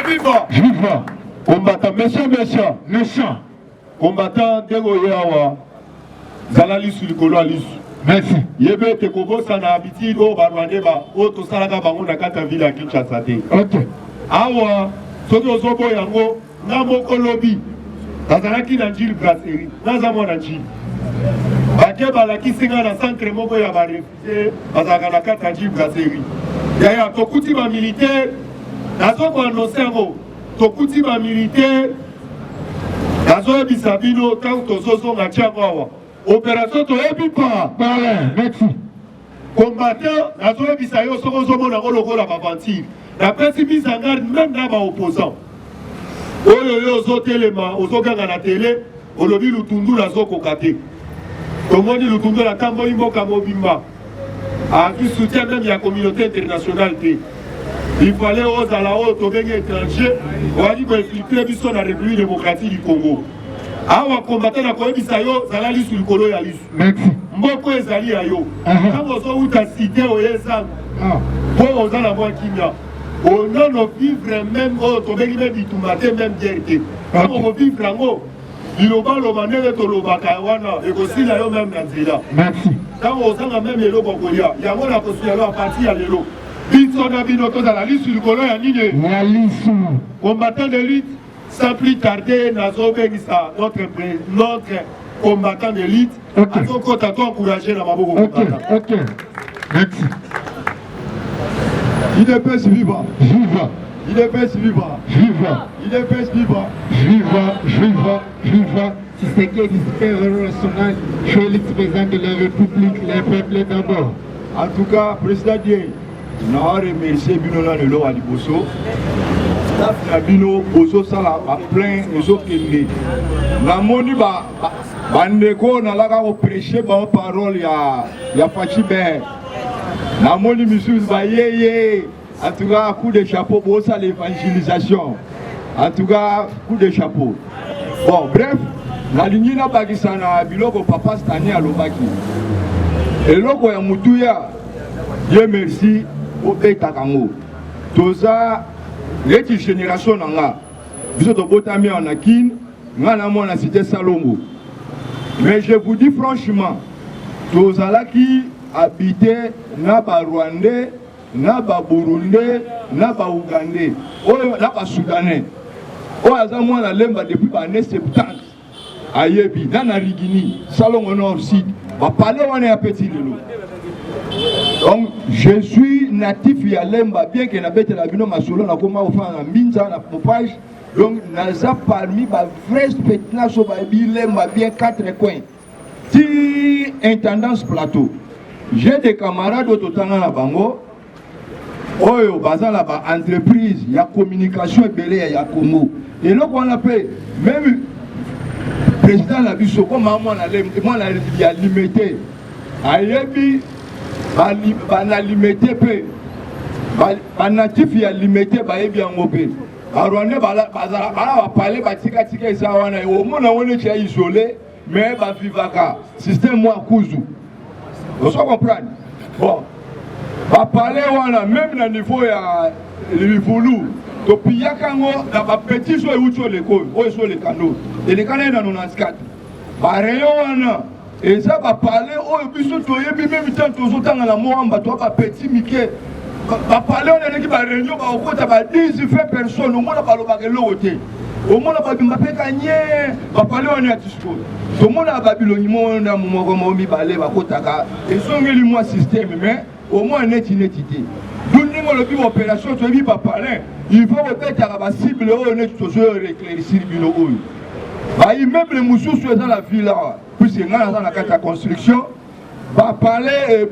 viva. Viva. Combattant, méchant. Méchant. Combattant, Degoyawa. Zalali sur le colo à l'issue. Merci. Yebe te kobosa na habitude o barwaneba o to salaka bango na kata ville à Kinshasa te. Ok. Awa soki ozobo yango na moko lobi azalaki na njili brasserie naza mwana njili bake balakisi nga na centre moko ya barefuse bazalaka na kata ya njili brasserie yaya tokuti bamilitaire nazokoannonce yango tokuti bamilitaire nazoyebisa bino ntango tozozonga ntiango awa opération toyebi pa. Merci. Combattant, la zone bisayo, ce qu'on a logo la aventure. La principe en garde même dans les opposants. Aux téléma, aux organes à la télé, au lobby Lutundu la zone kokate. Comme on dit Lutundu la Tamboï Moka Mobimba. A vu soutien même de la communauté internationale. Il fallait aux à la haute, aux étrangers, on a dit qu'on infiltrait sur la République démocratique du Congo. Awa combattant la Corée bisayo, ça l'a lu sur le colo ya lisu. Merci. Mboko ezali ayo. Quand on a outa cité au Yezang, pour aux la voie Kimia, on a nos vivres même au Tobéli même du Toumate même guerre. Quand on vivre en haut, il oba le manège de l'Obakawana et aussi là même Nanzila. Merci. Quand on a même les lobes Golia, il y a mon apostolat à partir à l'élo. Bitson a binoto dans la liste sur le colo ya Nine. La liste. Combattant de lutte, sans plus tarder, Nazo Benissa, notre combattant d'élite. Ok. Encourager la mabo. Ok. Merci. Il est pèse vivant. Viva. Il est pèse vivant. Viva. Il est pèse vivant. Viva. Si c'est que l'histoire nationale, je suis l'ex-président de la République, les peuples d'abord. En tout cas, président Dieu, nous avons remercié Binola de l'eau à Liboso. Bino, Boso Sala, à plein de autres qui la moni bandeko na laka ko prêcher ba parole ya Fachibe. La moni misus ba yeye. En tout cas, coup de chapeau pour ça l'évangélisation. En tout cas, coup de chapeau. Bon, bref, la ligne na bakisana biloko papa Stani alobaki. Et loko ya mutuya, Dieu merci au betakango. Toza les génération nanga. Vous êtes au Botami en Akin, ngana mo na cité Salongo. Mais je vous dis franchement, tous ceux qui habitaient na ba Rwandais, na ba Burundais, na ba Ougandais, na ba Soudanais. Azamo na lemba depuis les années 70. Ayebi, na Rigini, Salongo Nord Sud, ba parler on est à petit lelo. Donc je suis natif ya lemba bien que na bête la bino masolo na koma ofana na minza na page. Donc, nous avons parmi les vrais spectacles sur bien 4 coins. Si intendance plateau, j'ai des camarades au total dans la bango. Oyo, bazan la entreprise, il y a communication et belé, il y a Congo. Et là, on appelle, même le président la biso, comme moi, on a limité. Ayebi, on a limité, on a natif, il y a limité, il en opé. Arwandais va parler batika ça au monde on est isolé mais va vivaka système moi kuzu vous comprenez bon va parler wana même na niveau ya livulu to piyakango na ba petit so ucho l'école o so le kano et les canaux dans 94 ba rayon wana et ça va parler o biso to yebi même temps to zotanga na moamba to ba petit mike. Parler on a qui va réunion va au côté va 10 personnes au monde va le baguer l'autre au monde va Mbappé gagner va parler on est à discours tout le monde a Babylone monde a moment mi balé va kotaka et sont les mois système mais au moins net inetité nous n'avons le plus opération tu dis pas parler il faut peut-être à la cible on est toujours éclaircir bilo va immeuble les moussous sur dans la ville là puis c'est dans la carte de construction. Va parler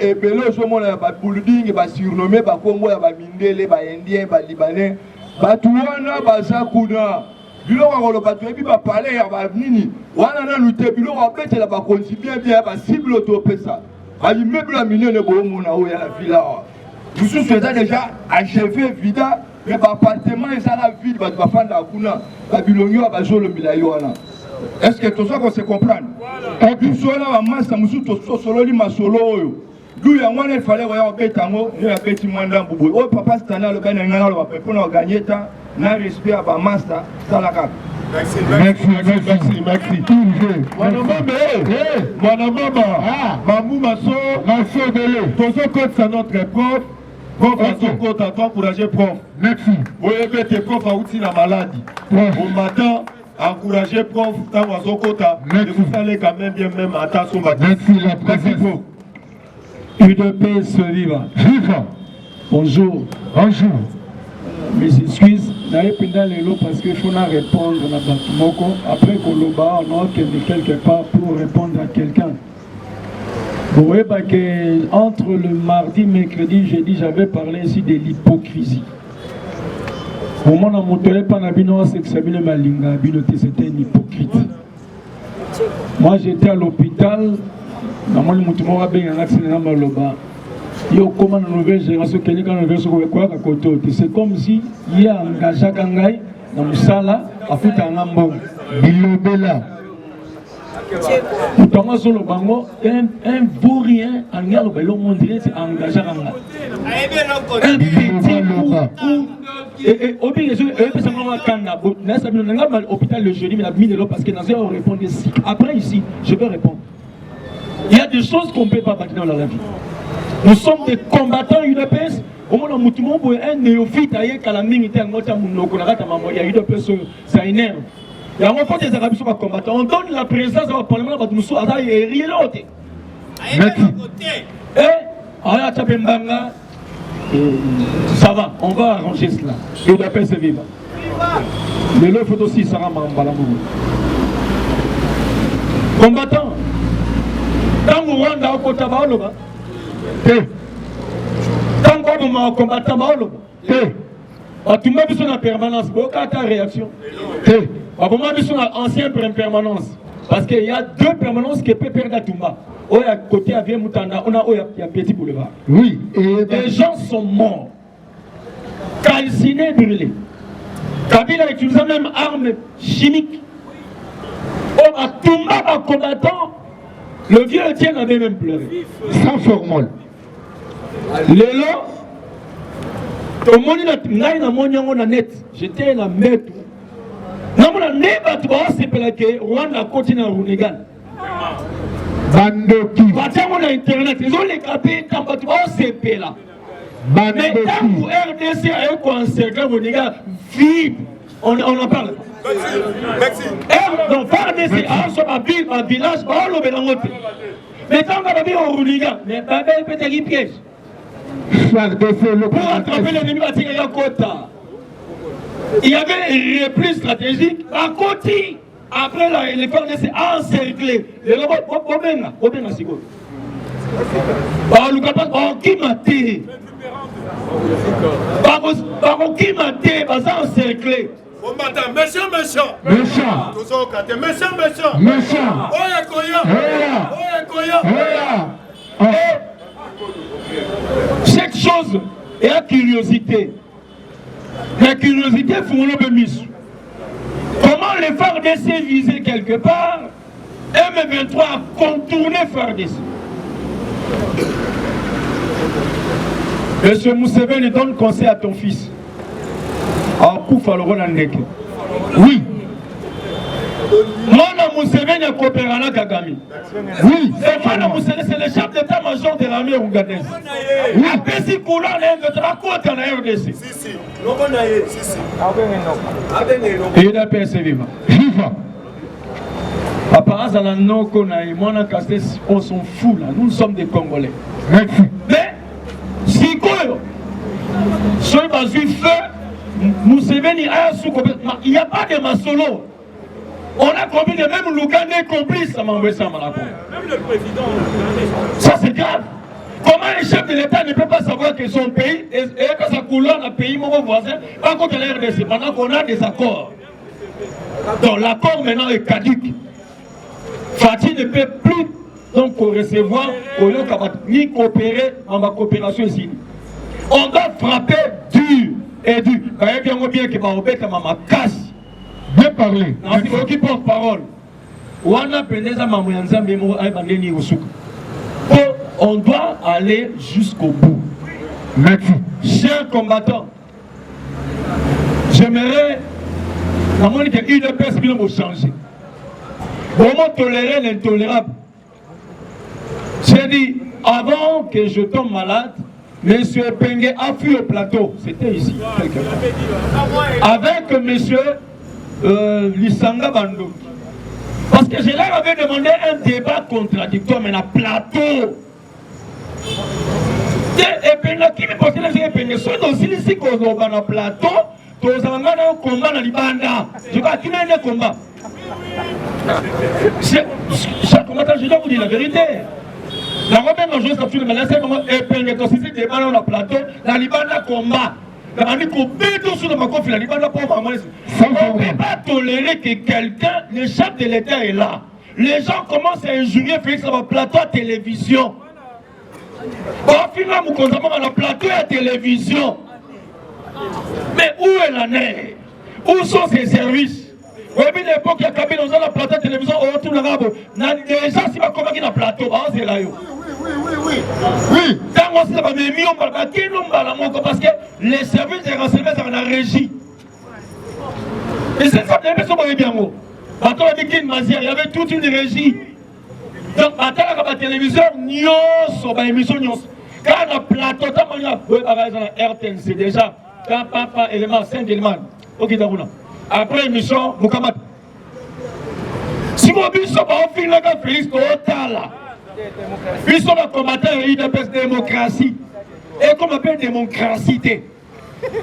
et belé au monde ya ba building ba surnommé ba Congo ya ba mindele ba indien ba libanais ba tuwana ba zakuna bilo wa lo ba tuebi ba parler ya ba nini wana na lutte bilo wa betela ba concilier bien ba cible to pesa ba immeuble la minene bo mona o ya la villa tout ce c'est déjà achevé vida mais ba appartement et ça la ville ba fanda kuna ba bilongo ba zolo milayo wana. Est-ce que tout ça qu'on se comprend? Et puis soit là masse musu to solo li masolo oyo. D'où ya il fallait voir betango, il y a petit moins d'amboubou. Oh papa Stana le gagner ngana le papa pour gagner ta na respect à ba master salaka. Merci. Mon Mamou Masso Dele. Tozo code c'est notre prof. Prof à son côté, à toi encourager prof. Merci. Vous avez tes profs à outil la maladie. Au matin, encourager prof, tant à son côté. Et vous allez quand même bien même à ta somme. Merci beaucoup. UDPS Viva. Bonjour. Mes excuses, n'avez pas l'élo parce qu'il faut répondre à Batumoko. Après Koloba, on a quelque part pour répondre à quelqu'un. Vous voyez que entre le mardi, mercredi, jeudi, j'avais parlé ici de l'hypocrisie. Au moment où on n'a pas c'était un hypocrite. Moi j'étais à l'hôpital, c'est comme si il y a engagé Kangai dans le sala à foutre un ambon. Un vaurien en gare au monde c'est engagé un petit hôpital le jeudi, mais la mis de l'eau parce que dans on répond ici. Après ici, je vais répondre. Il y a des choses qu'on ne peut pas bâtir dans la vie. Nous sommes des combattants UDPS. Au moment où un néophyte a été à la militaire, ça énerve. Il y a un peu des Arabes qui sont combattants. On donne la présence au Parlement de Moussou à et rien l'autre. Ça va, on va arranger cela. UDPS est vivant. Mais le faut aussi, ça rend combattant. Quand vous rendez au côté de tant qu'on combattant, tu m'as vu sur la permanence, aucune réaction. On m'a vu sur l'ancienne permanence. Parce qu'il y a deux permanences qui peuvent perdre à Toumba. Au côté à Vieux Moutanda, on a Petit Boulevard. Oui. Les gens sont morts. Calcinés, brûlés. Kabila utilise même armes chimiques. À Toumba, un combattant, le vieux Etienne avait même pleuré. Sans formol. Lelo, j'étais la maître. Rwanda continue à Runegan. Bandoki. Internet, ils ont les capés quand tu vas au CP là. Mais tant que RDC a un concert, Runegan, vive, on en parle. Merci. Donc, RDC a un village, mais tant qu'on a vu au Runegan, mais Babel peut être piège. Pour attraper l'ennemi, il y avait une reprise stratégique à côté. Après, les FARDC encerclé. Les robots, encerclé. Cette chose est la curiosité. La curiosité faut le mise. Comment les FARDC visaient quelque part, M23 a contourné FARDC. Monsieur Mousseveni donne conseil à ton fils. Oui. Mona Mousseveni a coopéré avec Kagame. Oui. C'est le chef d'état-major de l'armée ougandaise. Oui. Apesi Koula n'a côté en RDC. Et il a pensé vivant. Papa Azala Noko na Imona Kasté, on s'en fout là. Nous sommes des Congolais. Mais, si quoi, ce basu feu, Mousseveni a sous il n'y a pas de masolo. On a commis de même l'Ougandais complice à Mambessa Malako. Même le président. Ça c'est grave. Comment les chefs de l'État ne peuvent pas savoir que son pays et que sa couleur dans le pays mon voisin, pas contre la RDC, pendant qu'on a des accords. Donc l'accord maintenant est caduque. Fatih ne peut plus donc recevoir ni coopérer en ma coopération ici. On doit frapper dur et dur. Quand il y a bien que ma casse. Bien parlé. C'est vous qui porte parole. On doit aller jusqu'au bout. Merci. Chers combattants, J'aimerais que UDPS puisse changer. Comment tolérer l'intolérable? J'ai dit, avant que je tombe malade, M. Pengue a fui au plateau. C'était ici, quelque part. Avec M. Lissanga Bandou. Parce que je leur avais demandé un débat contradictoire, mais un plateau. Et Pengue qui me posait les Pengue, soit aussi ici qu'on a un plateau, tous les gens ont un combat dans l'Ibanda. Je crois qu'il y a un combat. Chaque combattant, je dois vous dire la vérité. La Robin Major, ça fait le malin, c'est comment Pengue, quand c'est débat dans le plateau, dans l'Ibanda combat. On ne peut pas tolérer que quelqu'un, le chef de l'État est là. Les gens commencent à injurier Félix sur le plateau à télévision. Bon, finalement, nous comptons dans le plateau à télévision. Mais où est la neige? Où sont ces services? Oui, à l'époque, il y a cabine dans le plateau à télévision, on retourne là-bas. Les gens, si on convaincu dans le plateau, c'est là. Oui. Tant qu'on s'est mis, on parle parce que les services de renseignement sont en régie. Et c'est ça, les personnes bien mot. Quand on a dit qu'il y avait toute une régie. Donc, à la télévision, sur l'émission, quand on a plateau, on a RTNC déjà, quand papa élément, 5 éléments. Ok, d'accord. Après l'émission, Moukamat. Si vous avez un film, Félix Total. Ils sont les combattants et ils appellent démocratie. Et comme on appelle démocratie,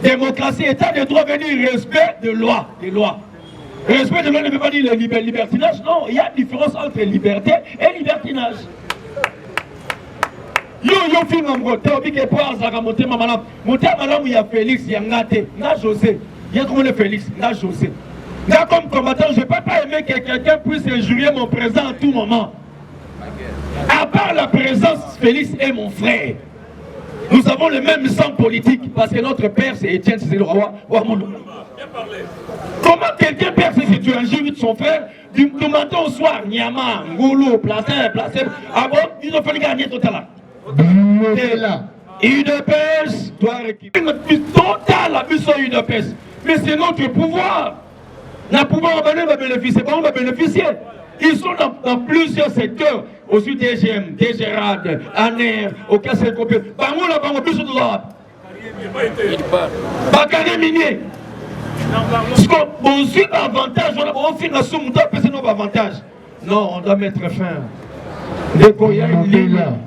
démocratie, état de droit, veut dire respect de loi, des lois. Respect de loi ne veut pas dire le libertinage. Non, il y a une différence entre liberté et libertinage. Yo film en gros, t'as oublié que pour Azara monter ma madame, il y a Félix, il y a Ngate, n'a José, il y a comme le Félix, n'a José. Là comme combattant, je ne peux pas aimer que quelqu'un puisse injurier mon présent à tout moment. À part la présence, Félix est mon frère. Nous avons le même sang politique parce que notre père c'est Étienne, c'est le roi Ouamoulou. Comment quelqu'un perd que tu injures son frère du matin au soir? Niama, Ngoulou, Placé, ah bon, il a fallu gagner total. UDPS doit récupérer total la mission UDPS. Mais c'est notre pouvoir. Le pouvoir va bénéficier. On va bénéficier. Ils sont dans plusieurs secteurs. Aussi DGM, DGRAD, ANER, au cas de copier. Bango la bango plus de l'ordre. Bakane minier. Parce qu'on suit l'avantage, on fait la somme, on doit passer nos avantages. Non, on doit mettre fin. Dès qu'il y a une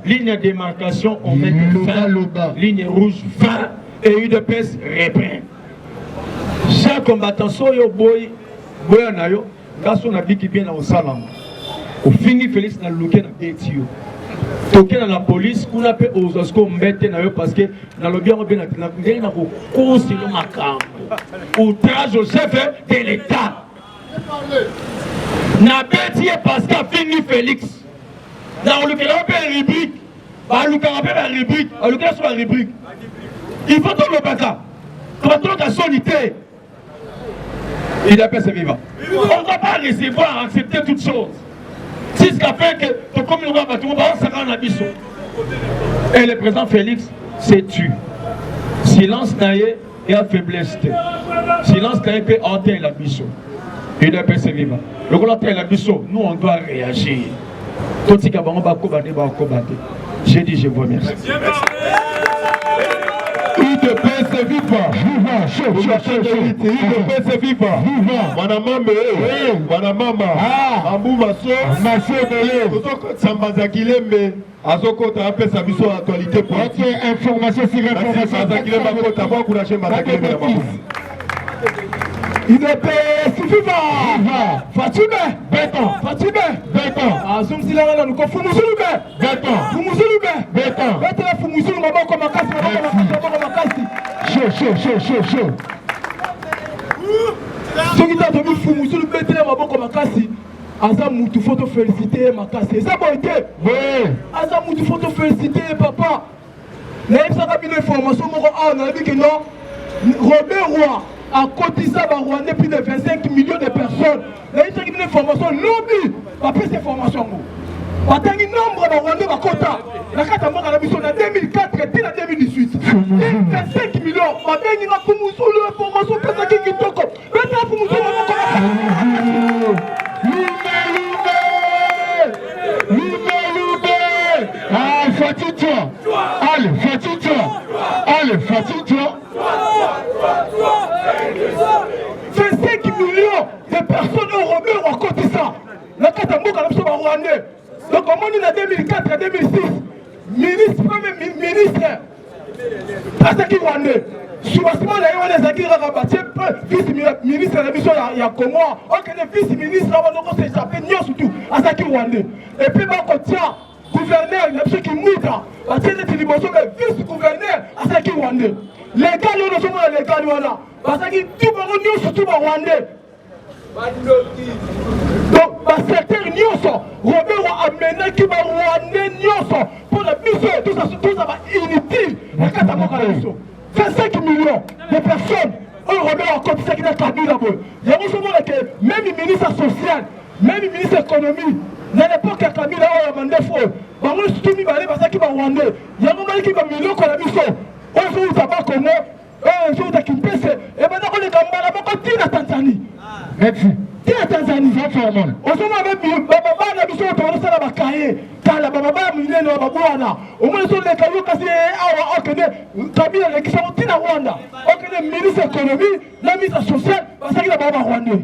ligne de démarcation, on met fin. Ligne rouge, fin. Et UDPS répond. Chaque combattant, soyo boy, boyanayo, grâce à qui vient au salam. Au fini, Félix n'a loqué dans le BTO. Toqué dans la police, on a fait aux oscos mbete parce que dans le bien, on a conseillé le macam. Outrage au chef de l'État. Na BTO parce qu'a fini Félix. Dans le cas, on a une rubrique. Il faut tout le baka. Comment on a solité. Il a fait vivant. On ne va pas recevoir, accepter toutes choses. C'est ce qu'a fait que comme nous va tout le monde s'en a biso. Et le président Félix s'est tué. Silence naïe et à faiblesse. Silence naïe peut hanter la biso. Il a fait vivant. Le volontaire la biso, nous on doit réagir. Tout ce qui va j'ai dit je vous remercie. UDPS vivant, UDPS vivant, Wanamama, Ambou Maso, Sambazakileme, Azokota, appelle sa mission actualité politique. Information sur information. UDPS vivant, Fatime, béton, Azum Silana, nous confondons béton, béton, Fumusul, maman comme chaud. Ce qui t'a donné Fumusul, béton, maman comme Makasi. Azam, tu faut te féliciter, Makasi. Ça va été? Oui. Azam, tu faut te féliciter, papa. Là, il s'est mis l'information, on a dit que non, Robert Roy a cotisé à Rwanda plus de 25 millions de personnes. Là, il s'est mis l'information, lobby, pas plus d'informations. Pas tant de nombre de Rwanda, la carte à mort à la mission en 2004 et en 2018. 25 millions. Ma belle, il a Fumuzulu, formation, Pesaki Kitoko. Maintenant, Fumuzulu, ah, fatigue-toi. Allez, fatigue-toi. Allez, fatigue-toi. 25 millions de personnes européennes ont côté ça. La Katamboka, la Psoba Rwandais. Donc, on est en 2004 à 2006. Ministre, premier ministre, Pasaki Rwandais. Soubassement, il y a des acquis rabattus, vice-ministre de la mission, il y a Congo. Ok, le vice-ministre, on va s'échapper, nous surtout, à Saki Rwandais. Et puis, on tient. Gouverneur, il y a ceux qui mouillent, parce que c'est une vice-gouverneur à Saki Rwandais. Les gars, nous sommes les gars, parce que tout le monde, surtout Rwandais. Donc, dans certains Nyonso, Robert a amené qui va Rwandais Nyonso pour la mission, tout ça va inutile. 25 millions de personnes, Robert a compté ça qui n'a pas vu là-bas. Il y a que même le ministre social, même le ministre de l'économie, dans l'époque, il y a Kabila, il y a Mandefo, il y a surtout mis parce qu'il va Rwandais. Il y a un moment qui va million qu'on a mis ça. On se dit ça va comment, on se dit qu'il pèse, et maintenant on est comme ça, on continue à Tanzanie. Merci. Tia Tanzanie, on se dit avec Baba, on a mis ça, on a mis ça dans la cahier. Car la Baba, on a mis ça dans la Babouana. Au moins, on a mis ça dans Kabila, qui sont au Rwanda. On a mis le ministre de l'économie, la ministre sociale, parce qu'il y a Baba Rwandais.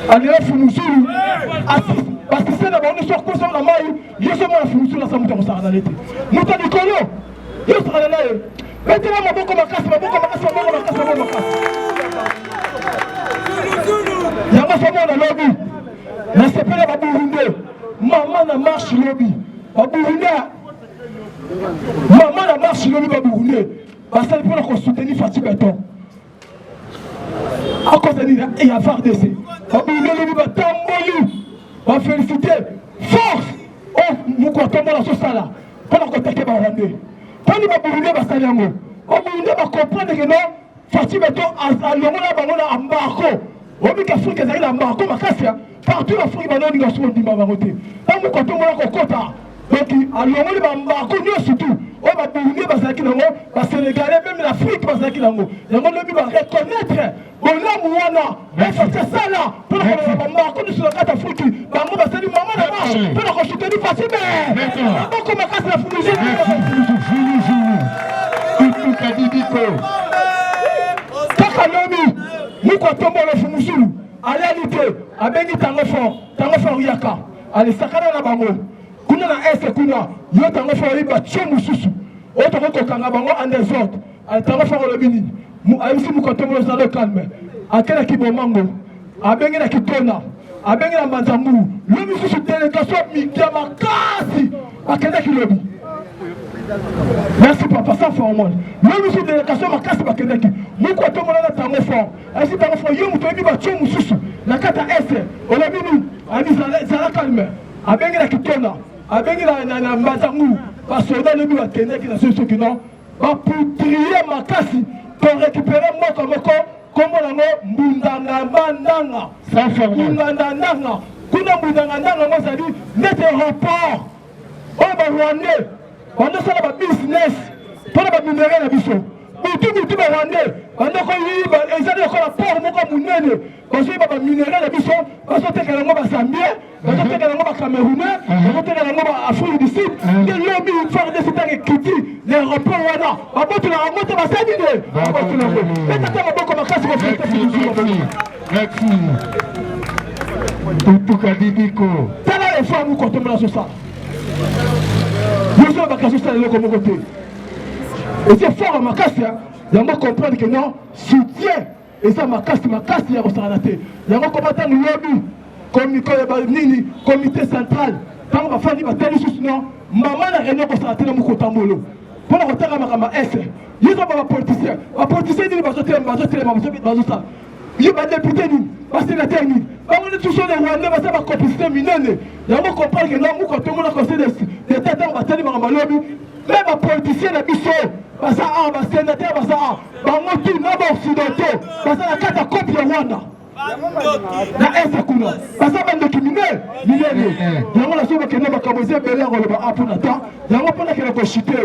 Allez, Fumuzulu, parce que c'est d'abord une sorte de la maille, il y a seulement la Fumuzulu, ça me dit en réalité. Nous t'as dit qu'on il y a sera là. Maintenant, ma boca ma casse, ma boca ma casse, ma boca ma casse, ma boca ma casse. Il y a ma famille dans le lobby. Mais c'est pas la Burundi. Maman n'a marche lobby. Burundi. Maman n'a marche lobby Burundi. Parce que pour qu'on soutenir Fatih Béton. À cause de l'IA, il y a FARDC. Burundi va tamboli. Va féliciter. Force. Oh, nous comptons dans ce sala. Pour la contacter Burundi. Quand il va Burundi, va salir. Burundi va comprendre que non, Fatih Béton a l'homme embargo. On dit qu'Afrique est en embargo, ma casse. Partout l'Afrique va donner une sourde d'imbavarité. Quand nous comptons dans le quota. Donc, à l'homme va embargo, nous surtout. On va Burundi, va salir, va Sénégalais, même l'Afrique va salir. Il y a un homme qui va reconnaître. On l'a mouana. On fait ça là. Pour qu'on embargo, nous sur la carte Afrique. Va salir, maman la marche. Pour qu'on soutenir Fatih Béton. Donc, on va casser la Fumuzulu. Takalomi, nous comptons le Fumuzulu. Allez à l'idée, à Bengi Tangofor Yaka. Allez, Sakana na bango. Kuna na S, kuna. Yo Tangofor Iba, Tchomou Susu. Autre que Kangabango en désordre. Allez, Tangofor Olobini. Allez, si nous comptons le salon calme. À quel équipe Mango. À Bengi na Kitona. À Bengi na Manzamou. Le Musu délégation Mikiamakasi. À quel équipe Lobi. Merci papa, ça fait un monde. Même si de l'éducation, ma casse, ma keneki. Nous, quand on a un fort, ainsi d'un fort, yo, tu as mis ma tchou, moussou. La carte à S, on a mis, a mis ça calme. A bien la kitona, a bien la mazamou, parce que dans le but, la keneki, la solution qui non, va pour trier ma casse, pour récupérer moi comme corps, comme on a Mundanga Bandanga. Ça fait un monde. Mundanga, Kuna Mundanga, moi, ça dit, net rapport. On va Rwandais. On a ça dans le business, pour le minéral à Bissot. Tout va Rwandais. On a encore la porte, on a parce qu'il y a des minéraux à Bissot, parce que les gens sont Zambiens, parce que les gens sont Camerounais, parce que les gens sont Afrique du Sud. Les lobbies, ils font des sites qui critiquent les rapports. On va te la remonter, on va s'aligner. On va te la remonter. Mais t'as pas beaucoup de casse, on va faire merci. Tout cas d'Ibiko. T'as là les femmes, nous comptons dans ce ça. Nous sommes à Kassou, c'est le côté. Et c'est fort à ma casse, il y a un comprendre que non, soutien. Et ça, ma casse, il y a un restaurateur. Il y a un combattant de lobby, comité central. Quand on va faire des batailles, non, maman n'a rien à restaurateur dans mon côté. Pour la restaurateur, ma S. Il y a un politicien. Un politicien, il va sortir, il va sortir. Il va député, il va sénateur. On est toujours les Rwandais, on va complicité minée. Il y a un comprendre que non, quand on a conseillé des têtes en bataille, même un politicien n'a plus ça. Parce que un sénateur, parce que un motif non occidentaux, parce que la carte a copié Rwanda. La S kuna. Parce que bande qui minée, minée. Il y a un la somme qui n'a pas commencé à belé en le bas pour Nathan. Il y a un point qui a chuté.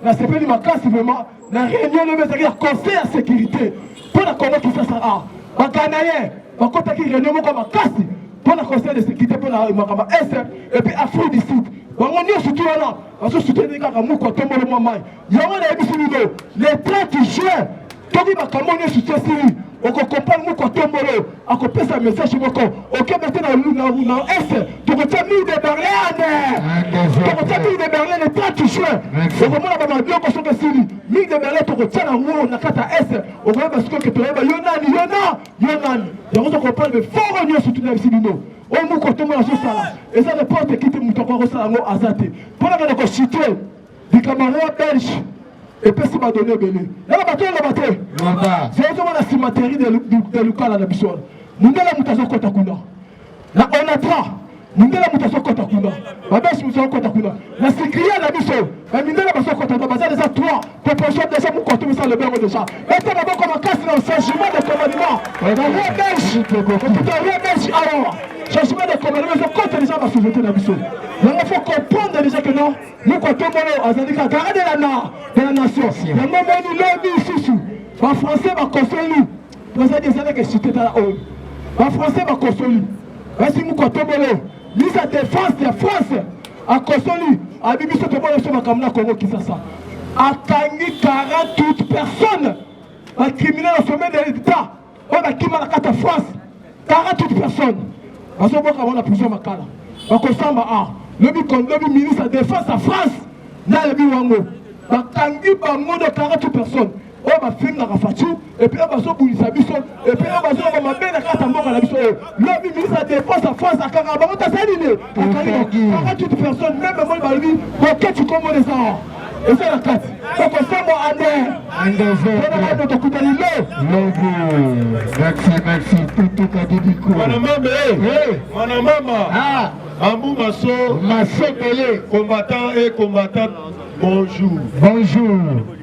na sepeli makasi vraiment na réunion le c'est-à-dire conseil à sécurité pour la Congo qui ça a baganaye bakotaki réunion moko makasi pour la conseil de sécurité pour la makama est et puis Afrique du Sud bango nyonso tu wana bazo soutenir kaka moko tombolo mwa mai yango na yebiso bino le 30 juin toki makambo nyonso tsesiri okokopana moko tombolo akopesa message moko okebete na est tokotia mille de Berlin tokotia mille de Berlin le 30 juin okomona bamabiloko soki esili mille de Berlin tokotia na ngo na kata est okoyeba sikoyo ke toyeba yo nani yango tokopana beforo nyonso tuna bisi bino oyo moko tombolo azosala eza reporte ekite moto akokosala yango aza te mpona kende kosite likambo ya belge epesi badonné ebele yala bato yaloba te zozomona cimenterie de lukala na biso wana mundela moto azokɔta kuna na onatra mindela moto azokɔta kuna babesi moto azokɔta kuna na sikria na biso bamindela bazokɔta na baza déjà 3 proposition déjà mokoto misa lebengo déjà ete baboko makasi na changement de commandement na roi belge alors changement de commandement ezokɔta déjà basociété na biso yango faut comprendre déjà que non mokoto molo azali ka garde de la nation yango moni lobi isusu bafrançais bakosoli bazali ezalaki esite tala oyo bafrançais bakosoli basi mokoto molo ministre ya défense ya France akosoli abibiso tomona biso makambo na Congo Kinshasa akangi 48 personnes bacriminel au sommet de l'état oyo bakima na kati ya France 48 personnes bazoboka bango na prison makala bakosamba lobi ministre ya défense ya France na lebi wango bakangi bango de 48 personnes oyo bafingaka faci epuis oyo bazobulisa biso epuis oyo bazoloba mabe na kati ya mboka na biso oyo lobi ministre ya défense ya France akanga bango tasali ne akangi 48 personnes meme moi balobi boketi kombo eza eza na kati okosambo mpona bano tokutani merci tutukadidiko mwana mama Ambou Masso Pelé, combattant et combattante, bonjour.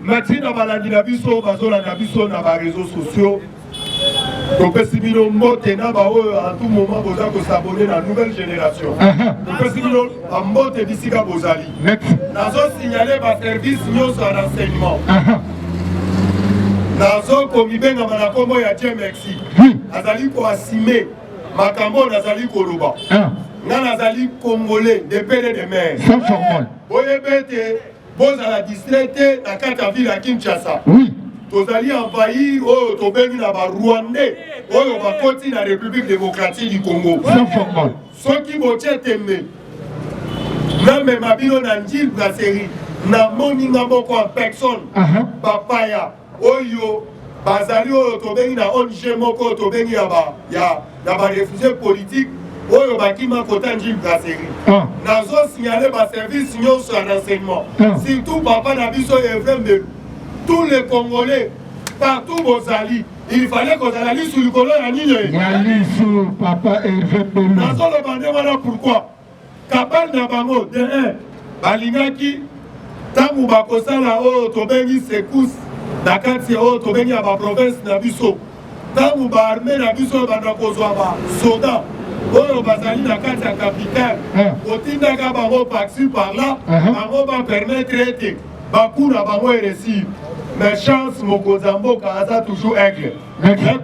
Merci na balandi na biso, bazola na biso na ba réseaux sociaux. Topesi bino mbote na ba oyo à tout moment boza ko s'abonner na nouvelle génération. Topesi bino mbote bisika bozali. Nazo signaler ba service nyonso à renseignement. Nazo komibenga mana kombo ya Dieu merci. Azali ko assumer makambo nazali ko loba. Nazali congolais de père et de mère. Sans formol. Boyebete, bozala distraité na kata ville à Kinshasa. Oui. Tozali envahir o tobengi na ba Rwandais, oyo bakoti na République démocratique du Congo. Sans formol. Soki botie tembe. Na mema bino na njil brasserie, na moninga moko en personne. Papaya, oyo bazali oyo tobengi na ONG moko tobengi ya ba réfugiés politiques. Oyo bakima kota njil brasserie. Nazo signaler ba service nyonso ya renseignement. Surtout papa na biso Evren tous les Congolais partout bozali. Il fallait qu'on allait sur le colon ya nini. Yalisu papa Evren. Nazo le bande wana pourquoi? Kapal na bango de 1 balingaki tangu bakosala oyo tobengi secousse na kati oyo tobengi ya ba province na biso. Tangu ba armée na biso banda kozwa ba soda oyo bazali na kati ya capitale otindaka bango par-ci par-là bango bapermettre ete bakuna bango eresir mais chance mokonzi ya mboka aza toujours aigle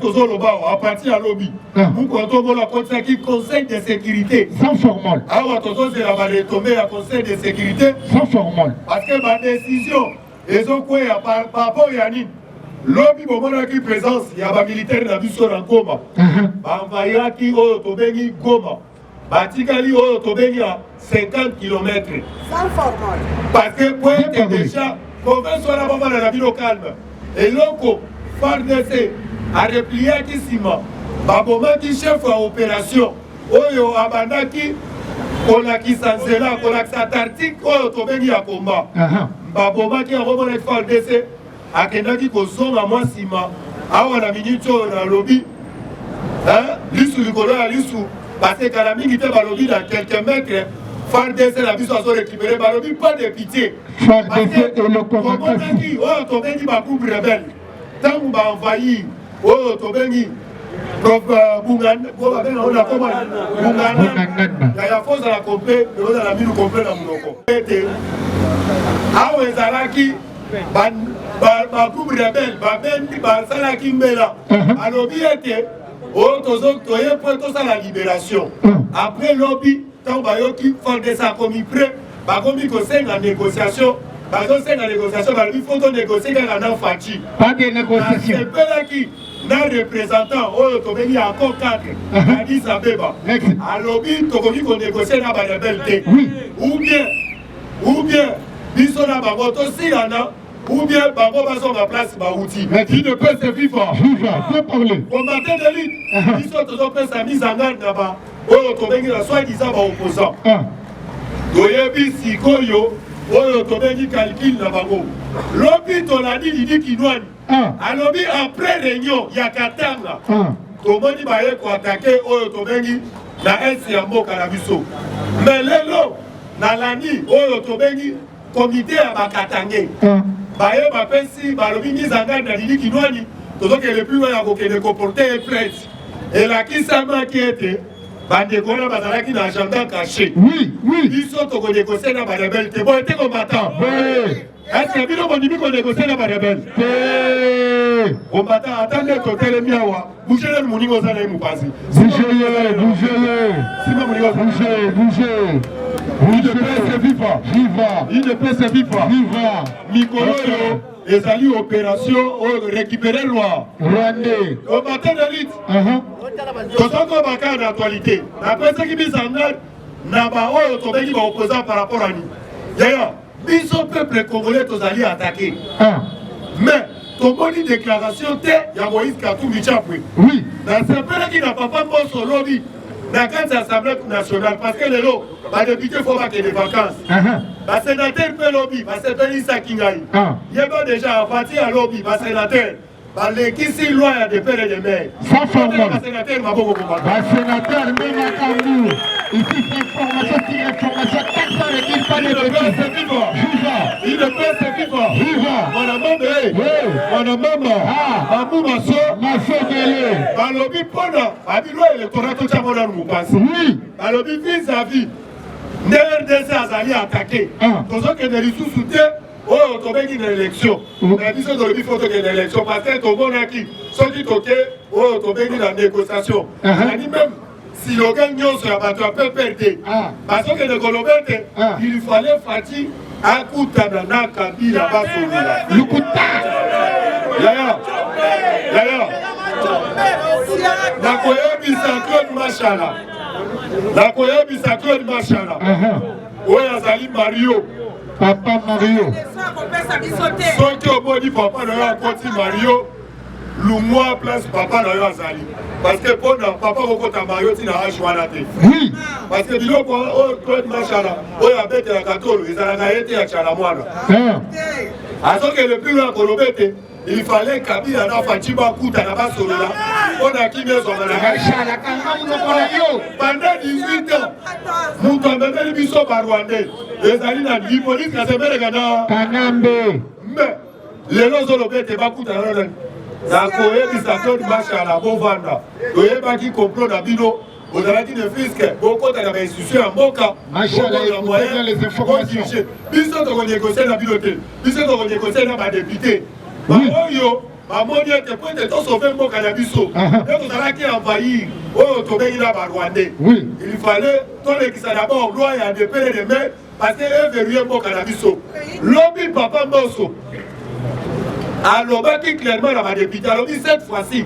tozoloba a partir ya lobi mokonzi omona akotisaki conseil de sécurité sans formol awa tozozela baretombe ya conseil de sécurité sans formol parce que badécision ezokweya par rapport ya nini lobi bomonaki présence ya bamilitaire na biso na Goma bamvayaki oyo tobengi Goma batikali oyo tobengi ya 50 km sans formol parce que pointe déjà province wana bomana na bino calme eloko FARDC arepliaki nsima babomaki chef ya opération oyo abandaki kolakisa nzela kolakisa tartique oyo tobengi ya komba babomaki yango monaki FARDC akendaki kozonga mwa nsima awa na minute oyo nalobi lisu likolo ya lisu basekala mingi te balobi na quelques mètres FARDC na biso azorécupéré balobi pas de pitié tomonaki oyo tobengi bagroupe rebelle ntango baenvahir oyo tobengi prof Bungana, on a comment Bungana, il y a force à la complet, on a la mine complet dans mon loco. Ah ouais, Zalaki, ba groupe rebelle, ba bendi, ba Zalaki Mbela, à lobby était, oh, toye point tout ça la libération. Après lobby, tant bayoki fondé ça comme il prêt, ba comme il conseille la négociation. Parce que la négociation, il faut négocier quand on a Fachi. Pas de négociation. C'est pas qui n'a représentant, il y a encore 4, Addis Abeba. À lobby, tu peux négocier dans la rebelle. Oui. Ou bien, ils sont là, aussi là, ou bien, ils sont en place, outil. Qui ne peut se vivre. Viva, bien parler. Combattant de l'élite, ils sont toujours fait sa mise en garde là-bas. Soi-disant opposant. Doyebi Sikoyo. Oyo tobengi calcul na bango. Lobi toladi lidi kinwani. Alobi après réunion ya Katanga. Tomoni baye ko attaquer oyo tobengi na esi ya mboka na biso. Mais lelo na lani oyo tobengi comité ya bakatange. Baye bapesi balobi mise en garde na lidi kinwani. Tozoke le plus ya kokende comporter presse. Et la kisama qui était bandekona bazalaki na agenda caché. Oui, oui. Ils sont au négocier dans la rebelle. T'es bon, t'es combattant. Est-ce que vous avez dit qu'on négocie dans la rebelle? Combattant, attendez, côté le miawa. Bougez le mounigo, ça n'est pas passé. Bougez-le, bougez-le. Si ma mounigo, bougez, bougez. Il ne peut se vivre. Viva. Il ne peut se vivre. Viva. Mikolo, les alliés opération, récupérer loi. Rwandais. Combattant d'élite. Quand on va faire l'actualité, après ce qui est en garde, Naba Oyo va opposant par rapport à nous. D'ailleurs, ils sont peuple congolais, tous alliés attaquer. Mais, ton bonne déclaration, il y a Moïse Katou Michapoué. Oui. Dans ce pays qui n'a pas fait son lobby, dans l'Assemblée nationale, parce que les lots, les députés, il faut pas qu'il y ait des vacances. Les sénateurs peuvent lobby, parce que c'est Isa Kingaï. Il y a déjà un parti à lobby, les sénateurs. Les qui loi il y a des pères et des mères. Ça fait mal. Les sénateurs, ma beaucoup combattre. Les sénateurs, même à Kamou. Ici, c'est information, c'est information. Personne ne dit pas de bêtises. Viva. Il ne peut se vivre. Viva. Mon maman, Abou Masso, Masso Délé. Balobi Pona, Abilo électorat, tout ça, mon amour passe. Oui. Balobi vis-à-vis. NRDC Azali attaqué. Pour ça que les sous-soutiens. Oh, on a une élection. Mais il faut qu'il y ait une élection. Parce que tout le monde a qui. Ceux qui toquent, oh, on a une négociation. On a dit même, si le gagne sur la bateau, peut perdre. Parce que le Colobert, il fallait Fati, à Koutanana, Kabila, là-bas sur le Lukuta. Yaya. Nakoyebi Saklod Machala. Nakoyebi Saklod Machala. Oui, Azali Mario. Papa Mario. Ceux qui ont dit papa n'a pas continué Mario, le mois place papa n'a pas Azali. Parce que pour papa Rokota Mario, tu n'as pas joué. Oui. Parce que dis-le pour Claude Machala, on a bête la Catolo, ils ont été à Chalamoine. À ce que le plus loin qu'on le bête, il fallait Kabila n'a pas Tiba Kouta n'a pas sur là. On a qui met son Machala, pendant 18 ans, nous avons même les bisous par Rwandais. Les alliés n'ont dit police qui a fait le Ghana. Kanambe. Mais les gens ont été pas coûtés à l'heure. La Corée qui s'appelle Machala, Bovanda. Le Yéba qui comprend la bino. Vous avez dit le fisc, beaucoup de l'institution en Boka. Machala, écoutez bien les informations. Bisous de négocier la bibliothèque. Bisous de négocier la député. Maman dit que pour être sauvé mon cannabiso, et vous avez qui envahir, oh, tomber il a Rwandais. Oui. Il fallait, tous les qui sont d'abord, loi et à des pères et des mères, parce qu'eux verrouillent mon cannabiso. Lobby papa Mosso. Alors, qui clairement la députée, alors cette fois-ci,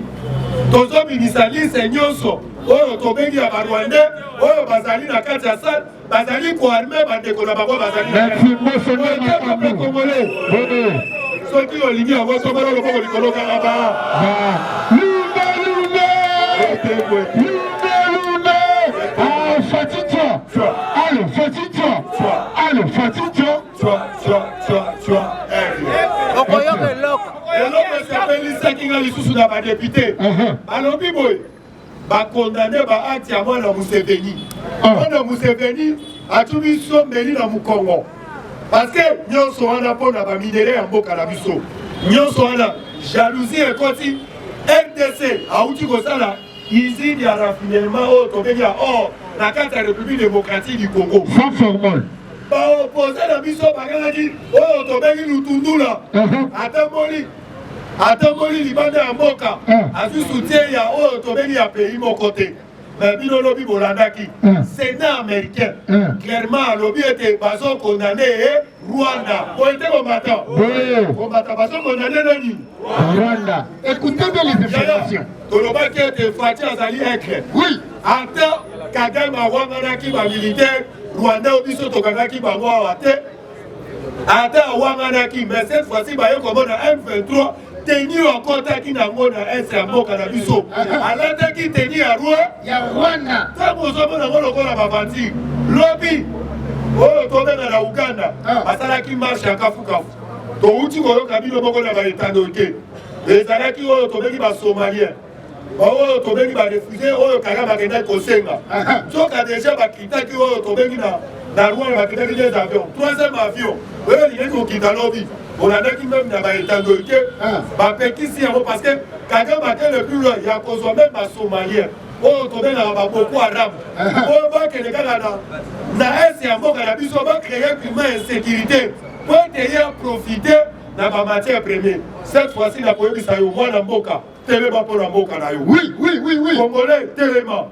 tous les ministres, c'est Nyonso, oh, tomber il a Rwandais, oh, Bazali na Katiasal, Bazali pour armer, Bandekona Babo, Bazali. Merci, Mosso Congolais. Ceux qui ont ligné à votre mère, le pauvre Nicolas Caraba. Allez, l'homme s'appelle Issa Kinga Lisusu dans ma députée. Alors, Biboy, va condamner l'acte à moi dans Museveni. Dans Museveni, à tout le monde, mais dans mon Congo. Parce que nous sommes en pour la minérale en Boka la Bisso. Nous sommes en jalousie et côté RDC, à Outi Gosala, usine ya raffinement oyo tobengi ya or na kati ya République démocratique du Congo. Sans formol. Baopposé na biso bakangaki oyo tobengi Lutundula. Atamboli libanda ya mboka. Azwi soutien ya oyo tobengi ya pays moko te. Mais bino lobi bolandaki. Sénat américain. Clairement lobi ete bazo condamné Rwanda. Pointe combattant. Combattant bazo condamné nani? Rwanda. Écoutez bien les informations. Tolobaki ete Fati azali ekle. Oui. Ata Kagame awanganaki ba militaire Rwanda obiso tokangaki bango awa te. Ata awanganaki mais cette fois-ci baye komona M23 tenu encore taki na ngona est ya mboka na biso. Alataki tenu ya Rwanda. Tango zomona ngolo kola babanti. Lobi oyo tobenga na Uganda basalaki marche ya kafukafu. Touti koyoka bino moko na ba etando te. Ezalaki oyo tobengi ba Somalien. Oyo tobengi ba réfugié oyo Kagame akenda kosenga. Soka déjà bakitaki oyo tobengi na Rwanda bakitaki des avions. Troisième avion. Oyo lingi kokita lobi. On a dit même dans les états de Bapekisi parce que Kagame a le plus loin, il y a causé même à Somalien. Oh, tu es là, beaucoup arabe. Oh, bah, que les gars là, est un bon cannabis, on va créer une insécurité. Pour d'ailleurs profiter de ma matière première. Cette fois-ci, la police a eu au moins la boca. Téléma pour la boca là. Oui, oui, oui, oui. Congolais, téléma.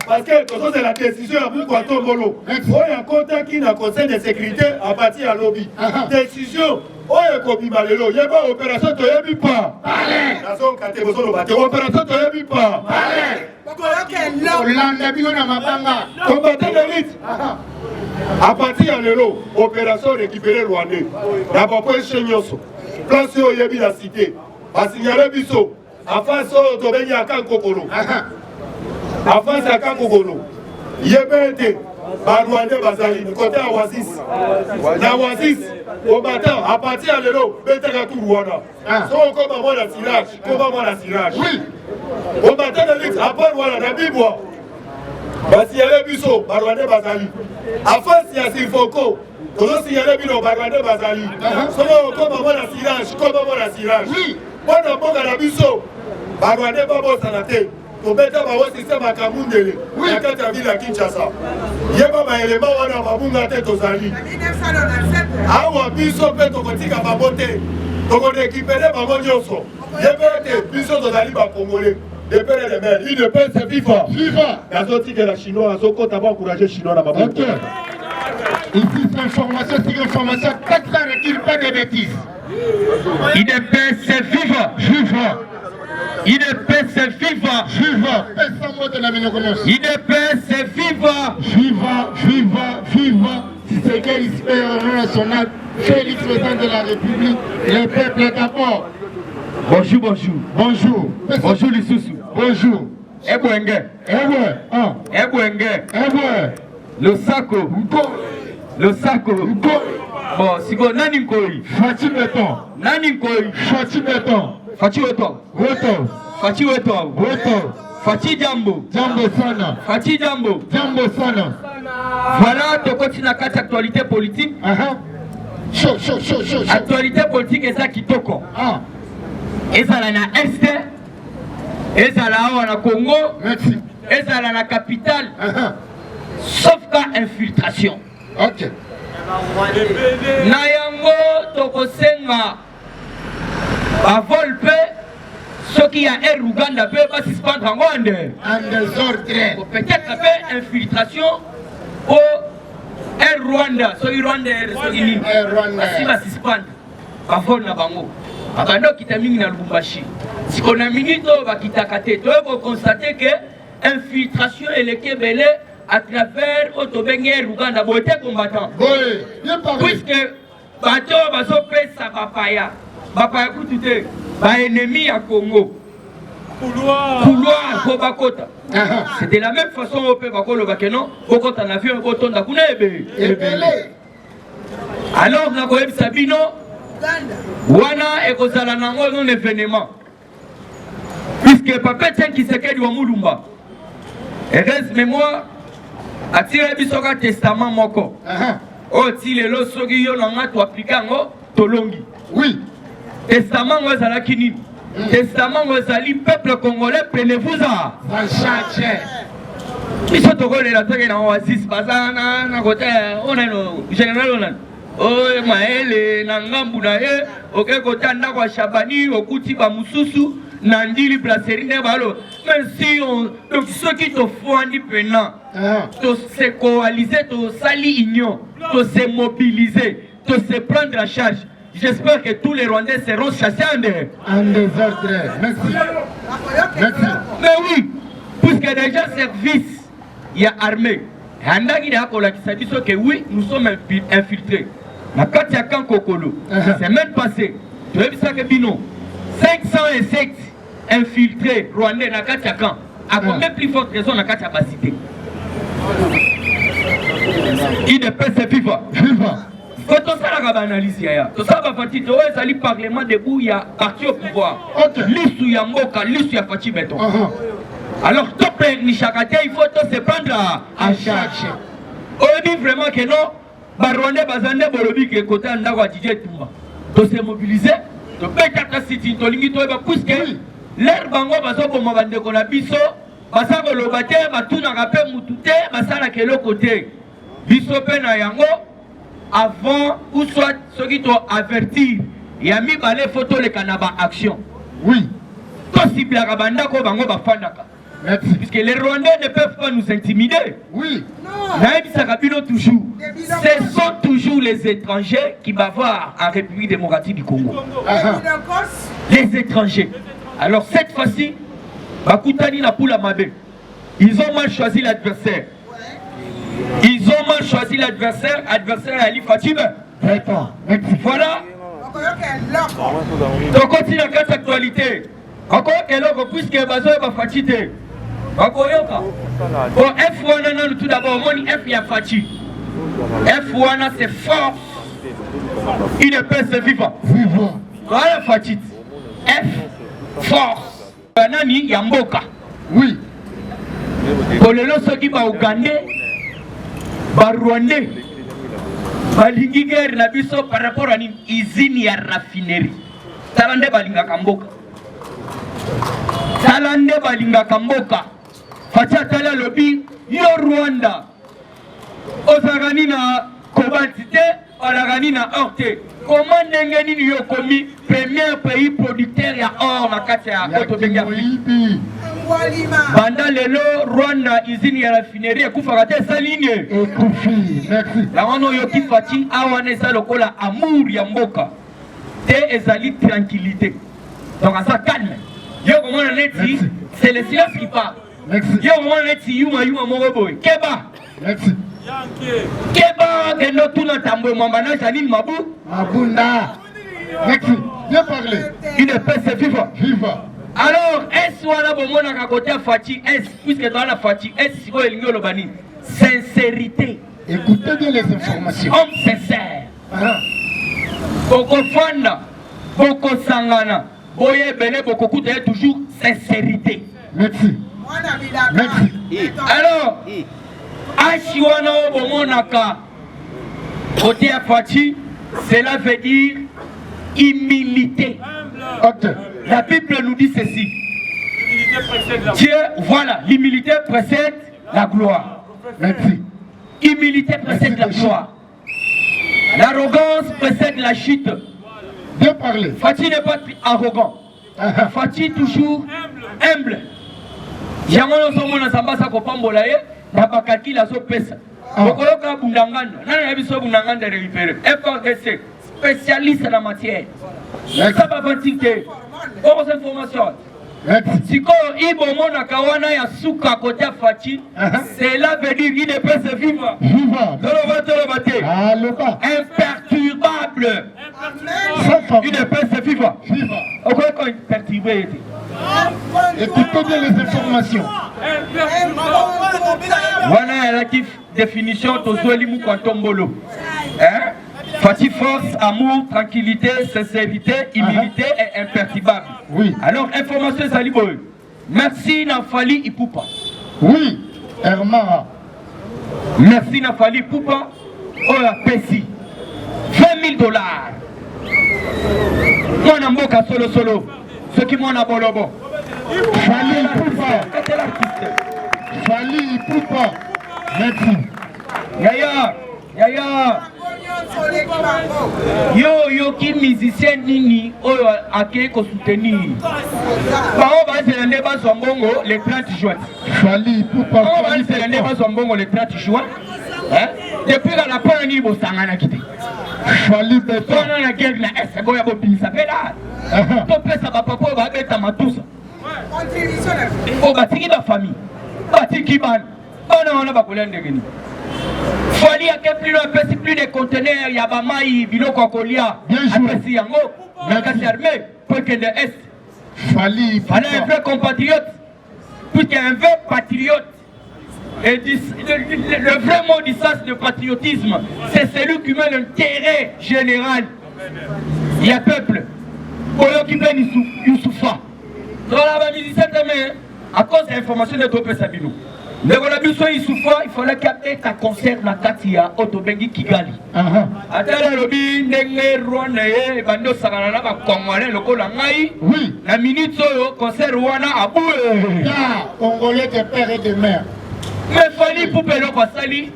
Parce que c'est la décision à Boukouato Molo. Il y a un contact qui n'a conseil de sécurité à partir à lobby. Décision. Oh, il y a Kobimalelo. Il y a pas opération, tu n'as pas. Opération, tu n'as pas. Combattant l'élite. À partir à l'élo, opération récupérer Rwandais. D'abord, pour Chenyoso. Place où il y a la cité. À signaler Bisso. À face au Tobeni à Kankokolo. Avant ça, quand Kogolo, il y a été Rwandais Bazali, côté à Oasis. La Oasis, au matin, à partir de l'eau, Betega tout Rwanda. So, comment la tirage, comment la tirage. Oui. Au matin de l'X, après voilà, la Bible. Basi yale biso, Rwandais Bazali. Avant, s'il y a Sifoko, comment s'il y a le bilan, Rwandais Bazali. So, comment la tirage, comment la tirage. Oui. Bon, d'abord, la biso, Rwandais Babo Sanate. Pour mettre un système à Kamundele, il y a 4 villes à Kinshasa. Il y a pas d'éléments où on a Babunga tête aux alliés. Ah, on a mis son pète au côté à Baboté. Donc on récupère Babon Yoso. Il y a des puissants aux alliés congolais. Les pères et les mères. Il ne peut se vivre. Viva! La sortie de la chinoise, on compte avoir encouragé Chinois à Baboté. Ici, c'est information, c'est information. Peut-être ça ne dit pas de bêtises. Il ne peut se vivre. Viva! Il ne peut se vivre. Viva! Il ne peut se vivre. Viva, viva, viva! C'est quel espère national, Félix président de la République, le peuple d'abord. Bonjour, bonjour. Bonjour. Bonjour, les sous-sous. Bonjour. Ebouenge. Ebouenge. Le sako. Le sako. Bon, si vous n'avez pas Fati Béton. Nani Nkoi. Fati Béton. Fati Weton. Weton. Fati Weton. Weton. Fati Jambo. Jambo Sana. Fati Jambo. Jambo Sana. Voilà, tu continues à quatre actualités politiques. Chaud. Actualité politique est ça qui toque. Et ça là na Est. Et ça là na Congo. Merci. Et ça là na capitale. Sauf qu'à infiltration. Ok. Na yango tokosenga ba volpe ce qui a un Rwanda peut pas suspendre en Rwanda. En désordre. Peut-être que infiltration au un Rwanda, ce Rwanda si va suspendre ba vol na bango. Abando kitamingi na Lubumbashi. Si on a minute va kitakate, tu vas constater que infiltration et le Kébélé à travers Otobengue Rwanda, beauté combattant. Oui, bien parlé. Puisque bateau va s'opérer sa papaya. Papaya coûte ba ennemi à Congo. Couloir Kobakota. C'est de la même façon au pays Bakolo Bakeno, quand on a vu un coton d'Akunebe. Alors, on a Sabino, Wana et Kozala Nango non événement. Puisque Papa tient qui s'est du Wamulumba. Et reste mémoire. Atire bisoka testament moko. Oh ti lelo soki yo nanga to appliquer ngo tolongi. Oui. Testament ngo ezala kini. testament ozali peuple congolais prenez-vous-en biso tokolela toke na oasis baza na kote oneno général onano oyo maele na ngambu na ye oke kota ndako ya Shabani okuti bamususu na ndili brasserie ne balo même si donc ceux qui te font pena to se coaliser to sali union to se mobiliser to se prendre en charge. J'espère que tous les Rwandais seront chassés en désordre. Merci. Merci. Mais oui, puisque déjà service il y a armée. Que oui, nous sommes infiltrés. La Katiakan Kokolo, c'est même passé. Tu as vu ça que Bino 507 infiltrés rwandais dans Katiakan. À combien plus forte raison dans Katiabasité? Il ne peut se vivre. Quand on s'est analysé, tout ça va partir de le parlement debout, il y a parti au pouvoir. L'issue il y a Mboka, l'issue il y a Fati Béton. Alors, il faut se prendre en charge. On dit vraiment que non, Rwandais Bazande Borobi qui est côté de Ndawa DJ Toumba. De se mobiliser, de pétata city, de l'ingito, puisque l'air bango baso pour m'abandonner qu'on a biso, basa ko lobate, batuna rappel moutouté, basa la kelo côté. Biso pe na yango, avant ou soit ceux qui t'ont averti, il y a mis balai photo le canaba action. Oui. Tout cible à Rabanda ko bango bafandaka. Puisque les Rwandais ne peuvent pas nous intimider. Oui. Toujours. Ce sont toujours les étrangers qui bavarent en République démocratique du Congo. Les étrangers. Alors cette fois-ci, Bakutani na Poula Mabe. Ils ont mal choisi l'adversaire. Ils ont mal choisi l'adversaire. Adversaire Ali Fatima. Voilà. Donc continue à cette actualité. Encore qu'elle a puisque Bazo va fatiguer. Bakoyoka. Bon, F1 tout d'abord, mon F y a Fati. F1 c'est force. Il ne peut se vivre. Voilà Fati. F force. Banani Yamboka. Oui. Pour le lot qui va Ougandais, Rwandais, Balingi guerre na biso par rapport à une usine ya raffinerie. Talande Balinga Kamboka. Talande Balinga Kamboka. Fatia Tala Lobby, yo Rwanda. Osagani na Kobaltite, Olagani na Orte. Comment n'engeni yo komi premier pays producteur ya or na Katia Kotobenga. Banda lelo Rwanda usine ya raffinerie kufakate saline. Ekufi, merci. La wano yo kifati awane sa lokola amour ya mboka. Te ezali tranquillité. Donc à ça calme. Yo comment on est dit, c'est le silence qui parle. Merci. Yo comment on est dit, yuma moroboy. Keba. Merci. Keba geno tuna tambo mwambana janine mabu. Mabunda. Merci. Bien parlé. Il ne peut se vivre. Viva. Alors, est-ce qu'on a besoin d'un côté Fati, est-ce puisque dans la Fati, est-ce qu'il y a une sincérité. Écoutez bien les informations. Homme sincère. Boko Fanda, Boko Sangana, Boye Bene, Boko Koute, toujours sincérité. Merci. Merci. Alors, Ashiwana Obomonaka, côté Fati, cela veut dire humilité. Ok. La Bible nous dit ceci. Dieu, voilà, l'humilité précède la gloire. Merci. Humilité précède la gloire. L'arrogance précède la chute. Bien parlé. Fati n'est pas arrogant. Fati toujours humble. Yangono somo na sambasa ko pambola ye na bakaki la so pesa. Bokoloka bundanganda. Nana yabiso bundanganda récupérer. FRDC spécialiste en la matière. Ça va fatiguer. Autre information. Si Ibo Mona Kawana ya Souka côté Fati, cela veut dire qu'il ne peut se vivre. Imperturbable. Il ne peut se vivre. Pourquoi quand il perturbé? Écoutez bien les informations. Voilà la définition de Zoueli Moukantombolo. Fati force, amour, tranquillité, sincérité, humilité et imperturbable. Oui. Alors, information Saliboy. Merci Nafali Ipupa. Oui. Hermara. Merci Nafali Ipupa. Oh la Pessi. $20,000. Moi Namboka solo. Ce qui m'en a bolobo. Fali Poupa. Fali Poupa. Merci. Yaya. Yo qui musicien nini oyo akei ko soutenir. Bao ba se lende ba sombongo le 30 juin. Fali Poupa. Bao ba se lende ba sombongo le 30 juin. Hein? Depuis la peur ni bo sangana kité. Fali Beto. On a guerre la S boya bo pinsa pela. To pesa ba papa ba beta matusa. Contribution. O ba tiki ba famille. Ba tiki ban. On a ba kolende ngeni. Fali a plus de conteneurs, il y a Bamaï, Bilo Kokolia, Apesi Yango, Nakasi armé, pour que le Est. Fali, on a un vrai compatriote, puisqu'il y a un vrai patriote. Et le vrai mot du sens de patriotisme, c'est celui qui met l'intérêt général. Il y a peuple. Pour l'occuper Youssoufa. Dans la musicien, à cause de l'information de Topé Sabino. Mais on a vu ça, il fallait capter ta concert na Katia, Otobengi Kigali. Attends, le lobby, Nenge, Rwanda, Bando Sarana, Congolais, le Kolangai. Oui. La minute, concert Rwanda à Boué. Congolais de père et de mère. Mais Fali Poupa Sali,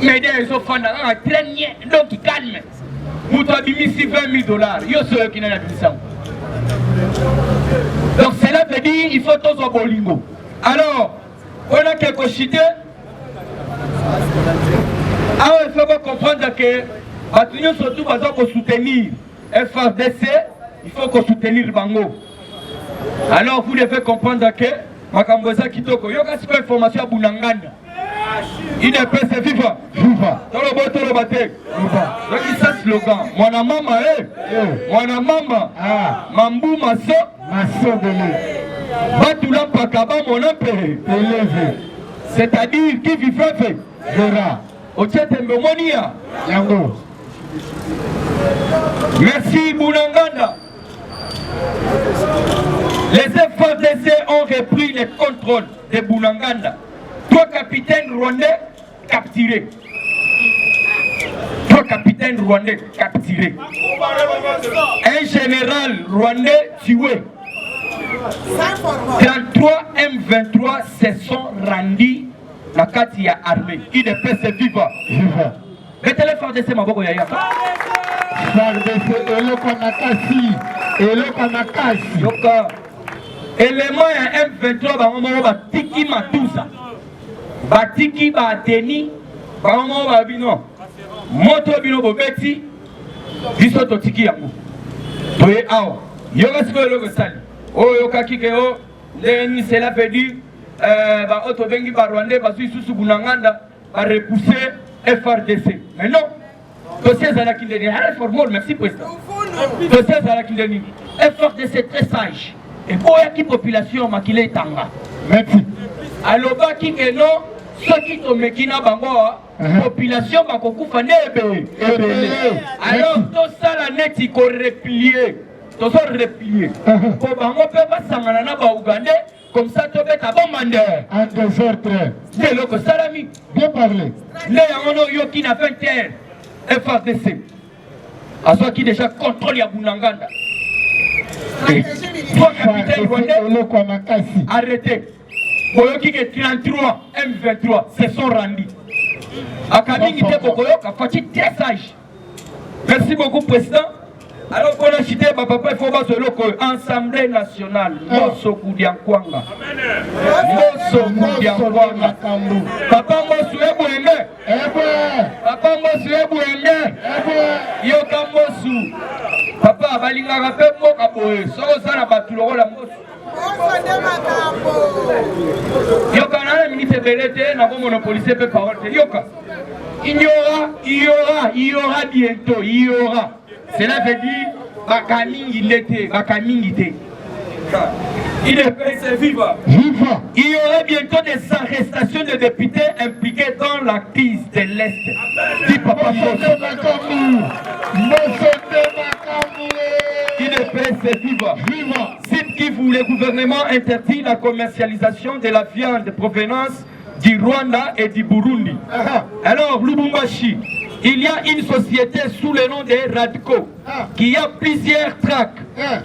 mais des gens font un traînier, donc il calme. Vous avez mis $20 000. Yo, ceux qui n'ont pas vu ça. Donc, cela veut dire qu'il faut tous au bolingo. Alors, on a quelque chose. Alors il faut comprendre que nous surtout besoin de soutenir FRDC, il faut qu'on soutenir Bango. Alors vous devez comprendre que Makamboza Kitoko, il y a une information à Bunanganda. Il ne peut se vivre. Dans le bateau, le bateau. Donc il s'est slogan. Mon maman, mon maman, Mambu Maso, Maso Belé. Batula Pakaba, mon appel. C'est-à-dire qui vit fait. Vera. Ochetembemonia. Yango. Merci Bunanganda. Les FARDC ont repris le contrôle de Bunanganda. 3 capitaines rwandais capturés. 3 capitaines rwandais capturés. Un général rwandais tué. 33 M23 se sont rendus la Katia armée. Il ne peut se vivre. Mettez-les FARDC Maboko Yaya. FARDC Elokonakasi. Elokonakasi. Yoka. Élément M23 Bangomo Batiki Matousa. Batiki Bateni. Bangomo Babino. Moto Bino Bobeti. Biso Totiki Yango. Toye Awa. Yoka Siko Eloko Sali. Oh yoka kikeo leni cela veut dire ba otobengi ba Rwandais ba susu Bunanganda ba repousser FRDC. Mais non. Dossier à la Kindeni. Merci président. Dossier à la Kindeni. FRDC très sage. Et pour qui population makile tanga. Merci. Aloba kikeno ceux qui sont mekina bango population ba kokufa nebe. Alors tout ça la net il ko replier. Tous sont repliés. Pour bango peut pas s'angana ba Ougandais comme ça tu peux t'abombander. En désordre. C'est le que salami. Bien parlé. Les Yamono Yoki n'a fait terre. FARDC. À ceux qui déjà contrôlent Yabunanganda. 3 capitaines rwandais arrêtés. Boyoki que 33 M23 se sont rendus. À Kamingi Bokoyok a fait très sage. Merci beaucoup président. Alors qu'on a cité papa, il faut voir ce Assemblée nationale. Mosso Koudiankwanga. Mosso Koudiankwanga. Papa Mosso Ebouenge. Papa Mosso Ebouenge. Yoka Mosso. Papa Balinga rappelle Moka Boé. Soro Sana Batuloro la Mosso. Yoka Nana ministre Belete n'a pas monopolisé peu parole. Yoka. Il y aura bientôt. Il y aura. Cela veut dire Bakamingi l'été, Bakamingi té. Il ne peut se vivre. Il y aura bientôt des arrestations de députés impliqués dans la crise de l'Est. Dit Papa il ne peut se vivre. Site qui vous, le gouvernement interdit la commercialisation de la viande de provenance du Rwanda et du Burundi. Alors, Lubumbashi, il y a une société sous le nom de Radco qui a plusieurs tracks.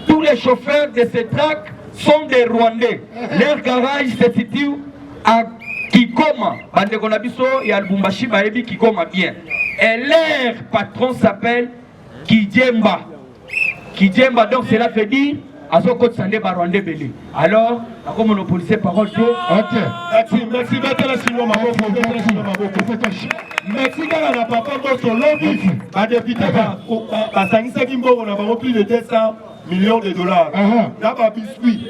Tous les chauffeurs de ces tracks sont des Rwandais. Leur garage se situe à Kigoma. Bandekonabiso et Albumbashi Baebi Kigoma bien. Et leur patron s'appelle Kijemba. Kijemba, donc cela veut dire Azoko Sande Barwande Belé. Alors, comme monopolisé parole que. Ok. Merci, merci, la papa, votre lobby. Ma député, Sangisa Kimbo, on a plus de 200 millions de dollars. Là-bas, biscuit.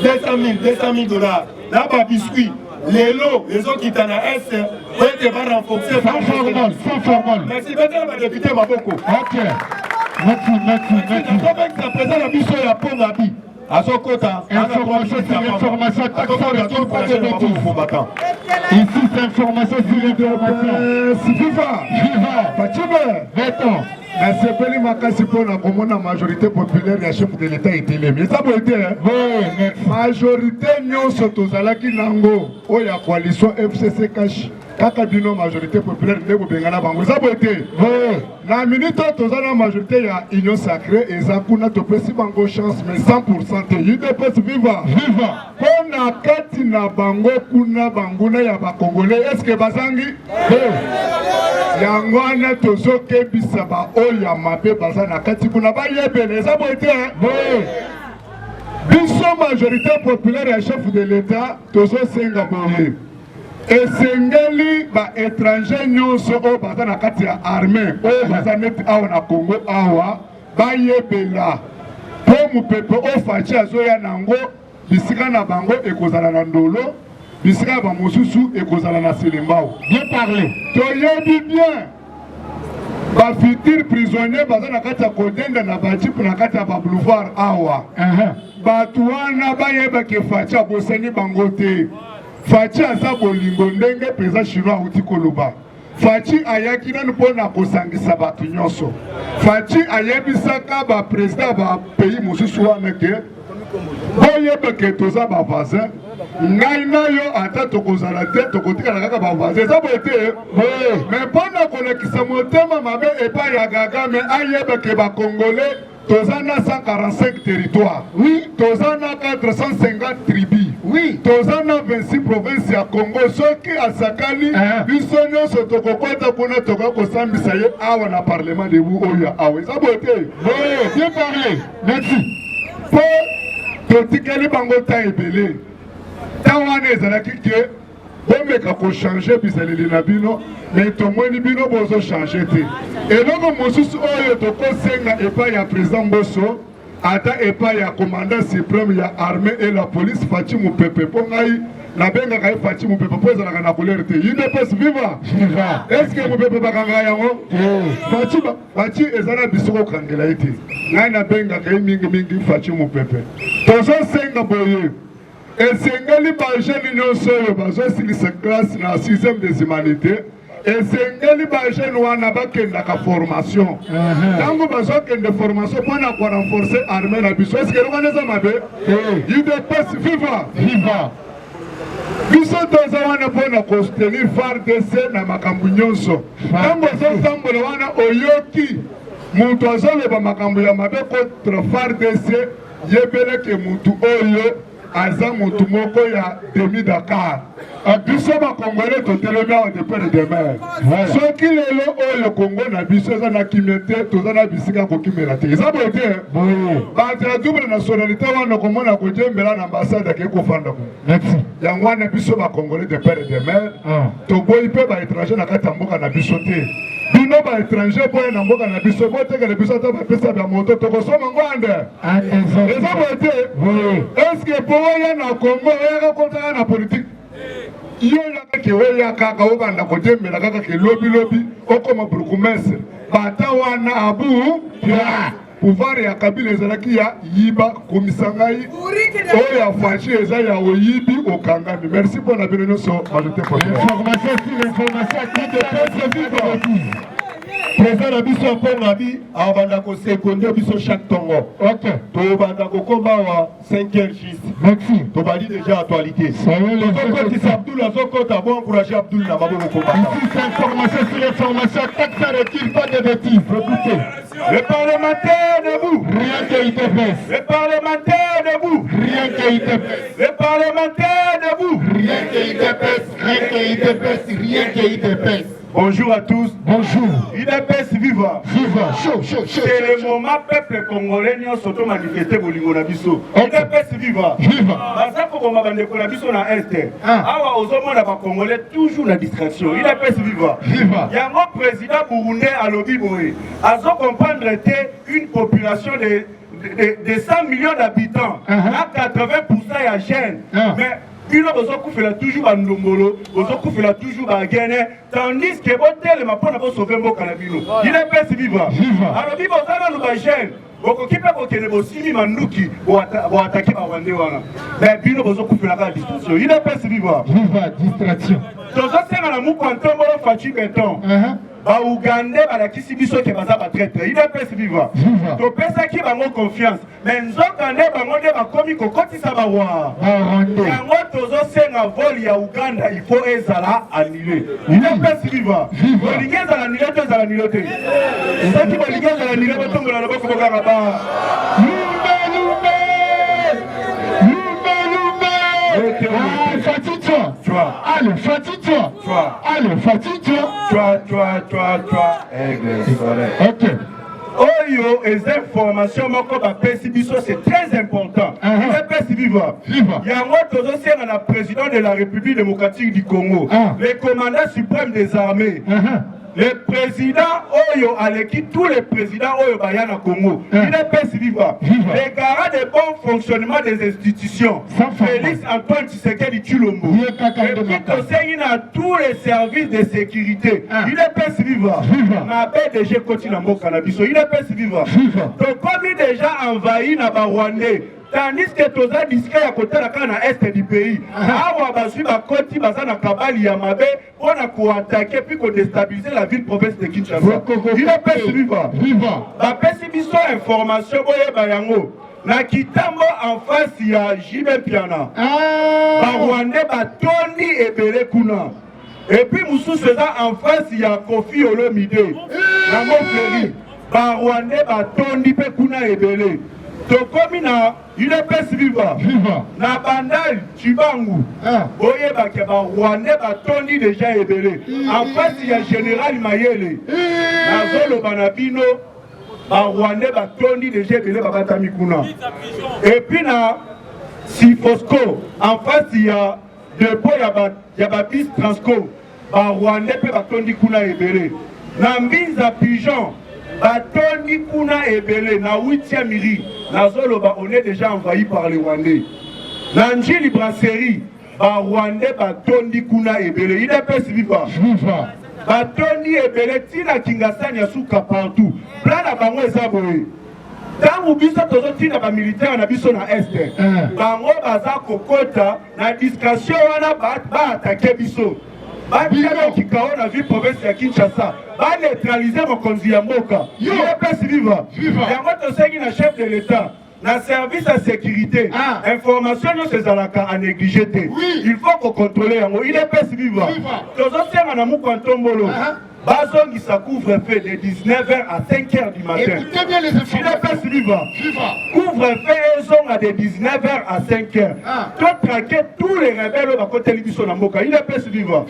200 000 dollars. Là-bas, biscuit. Les lots, les autres qui t'en a S, vous êtes pas renforcer. Sans formal. Merci, ma député, Maboko. Ok. Merci. Ça présente la mission à Pongabi. À son côté, information sur l'information, ici, c'est information sur l'information. Viva. Nasepeli makasi pona komona majorité populaire ya chef de l'État etelemi. Ça peut être majorité nyonso tozalaki nango oya coalition FCC cash kaka bino majorité populaire ndeko bengana bango. Ça peut être na minute tozala majorité ya union sacrée ezakuna topesi bango chance mais 100% te UDPS viva. Pona kati na bango kuna banguna ya ba congolais est-ce que bazangi yango wana tozokebisa baoyo mabe baza na kati kuna bayebele eza boye te biso majorité populaire ya chef de l'État tozosenga boye esengeli baétranger nyonso oyo baza na kati ya armée oyo baza neti awa na Congo awa bayebela po mopepe oyo faci azoya nango bisika na bango ekozala na ndolo bisika ba mosusu ekozala na Selembao. Bien parlé. Toyebi bien. Ba futur prisonnier baza na kati ya kodenda na bajip na kati ya ba boulevard awa. Batu wana bayeba ke faci abosani bango te. Faci aza bolingo ndenge président chinois uti koloba. Faci ayaki nanu pona kosangisa batu nyonso. Faci ayebisaka ba président ba pays mosusu wana ke boyeba ke toza ba voisin. Ngai na yo ata tokozala te tokotikala kaka ba voisin. Ça peut être mais pona kolekisa motema mabe epai ya gaga mais ayeba ke ba congolais tozana 145 territoires. Oui, tozana 450 tribus. Oui, tozana 26 provinces ya Congo. Soki asakali biso nyonso tokokota pona tokosambisa ye awa na parlement de vous oya awa. Ça peut être bien parlé. Merci. Po totikali bango ta ebele. Tawane ezalaki ke bomeka ko changer bisaleli na bino mais tomoni bino bozo changer te. Eloko mosusu oyo tokosenga epai ya président Mboso ata epai ya commandant suprême ya armée et la police Faci Mupepe po ngai na benga kai Faci Mupepe po ezalaka na couleur te. UDPS viva. Est-ce que Mupepe bakanga yango? Faci ezala bisoko kangela ite. Ngai na benga kai mingi Faci Mupepe. Tozo senga boye. Esengeli ba jeune nyonso oyo bazosilisa classe na 6e des humanités. Esengeli ba jeune wana bakendaka formation. Tango bazokende formation mpona ko renforcer armée na biso. Est-ce que lokaneza mabe? UDPS viva. Biso toza wana mpona kostenir FARDC na makambo nyonso. Tango ozotambola wana oyoki mutu azoloba makambo ya mabe contre FARDC yebeleke mutu oyo aza mutu moko ya demi Dakar. Biso ba Congolais totelemi awa de père de mère. Soki lelo oyo Congo na biso eza na kimete toza na bisika kokimela te. Eza boye te. Bato ya double nationalité wana komona kojembela na ambassade ke kofanda ko. Yango wana biso ba Congolais de père de mère. Toboyi pe ba étranger na kati ya mboka na biso te. Bino ba étranger boye na mboka na biso botekele biso ata bapesa ba moto tokosoma ngwande. Eza boye te. Est-ce que boye na Congo oyaka kotaka na politique? Yo yaka ke oya kaka obanda kojembela kaka ke lobi okoma burgomestre bata wana abu pouvoir ya Kabila ezalaki ya yiba komisangai oya fachi eza ya oyibi okangami. Merci pour la bienvenue sur majorité populaire. Information sur l'information qui dépend de président na biso Pongabi abanda ko secondaire biso chaque tongo. OK. To banda ko komba wa 5h juste. Merci. To bali déjà actualité. Ça y est les autres Abdoul Azoko ta bon encourager Abdoul na babo ko komba. Ici c'est information sur l'information, taxe recule pas de bêtises. Écoutez. Les parlementaires debout. Rien que ITPS. Les parlementaires debout. Rien que ITPS. Les parlementaires debout. Rien que ITPS. Rien que ITPS. Rien que ITPS. Bonjour à tous. Bonjour. IDPS viva. Viva. Chaud. C'est le moment peuple congolais n'y a surtout manifesté pour l'Ingonabiso. IDPS viva. Viva. Parce que comme on a biso na est. Awa ozomona na ba congolais toujours la distraction. IDPS viva. Viva. Il y a un président burundais à lobby boy. Azo comprendre une population de 100 millions d'habitants. À 80% ya jeunes. Mais Bino bozoku fait toujours ba ndombolo, bozoku fait toujours ba gene, tandis que botel ma pona bo sauver mboka na bino. Il est pas si vivant. Alors bibo zana no ba jeune, boko kipa ko kene bo simi manduki bo attaquer ba wande wana. Mais bino bozoku fait la distraction. Il est pas si vivant. Viva distraction. Tozo senga na mu kwantombo fachi beton. Ba Ougandais balakisi biso ke baza ba traître. Il est pas si vivant. To pesa ki bango confiance. Mais nzokande bango de ba komi kokotisa ba wa. Yango tozo senga vol ya Uganda il faut ezala annulé. Il est pas si vivant. Bolingi ezala annulé to ezala annulé te. Saki bolingi ezala annulé ba tongola na boko boka ba. Fatigue-toi. Allez, fatigue-toi. Allez, fatigue-toi. Toi. Ok. Oyo, les informations, c'est très important. Il est pas si vivant. Il y a un autre président de la République démocratique du Congo, le commandant suprême des armées. Le président Oyo Aleki, tous les présidents Oyo Bayana Congo, il est pas si vivant. Les garants de bon fonctionnement des institutions, Félix Antoine Tshisekedi Tshilombo, et puis il a tous les services de sécurité. Il est pas si vivant. Ma belle déjà continue à Mokanabiso, il est pas si vivant. Donc comme il est déjà envahi na Rwandais, tandis que toza discret à côté de la est du pays. Awa basu ba koti baza na kabali ya mabe pour na attaquer puis qu'on déstabiliser la ville province de Kinshasa. Il est pas suivant. Ba pesi biso information boye bayango. Na kitambo en face ya Jibe Piana. Ba Rwandais ba Tony ebele kuna. Et puis musu faisant en face ya Kofi Olomide. Na Montpellier. Ba Rwandais ba Tony pe kuna ebele. Tokomi na il est pas vivant. Na bandal Chibangu. Oye ba ke ba Rwandais ba Tony déjà ebele. En face il y a général Mayele. Na zolo banabino ba Rwandais ba Tony déjà ebele ba batami kuna. Et puis na Sifosco en face il y a dépôt ya ba bis Transco. Ba Rwandais pe ba Tony kuna ebele. Na Mbinza Pigeon Batoni Kuna Ebele, na 8e miri, na Zoloba, on est déjà envahi par les Rwandais. Nanjili Brasserie, Rwandais Batoni Kuna Ebele, il est pas vivant. Batoni Ebele, Tina Kingasani Yasuka partout. Plein de bango ezaboé. Tant que biso tozo tina ba militaire na biso na est. Bango baza kokota na discussion wana ba attaquer biso. Batiana Kikao na ville province ya Kinshasa. Ba neutraliser mokonzi ya mboka. Il est pas vivant. Yango to sengi na chef de l'État. Na service à sécurité. Information yo sezalaka à négliger. Il faut qu'on contrôle yango. Il est pas vivant. Tozo senga na mukantombolo. Bazongi ça couvre-feu de 19h à 5h du matin. Écoutez bien les informations. Il est pas vivant. Couvre-feu zonga de 19h à 5h. Tout traquer tous les rebelles à côté de l'Ibisson Namoka. Il est pas vivant.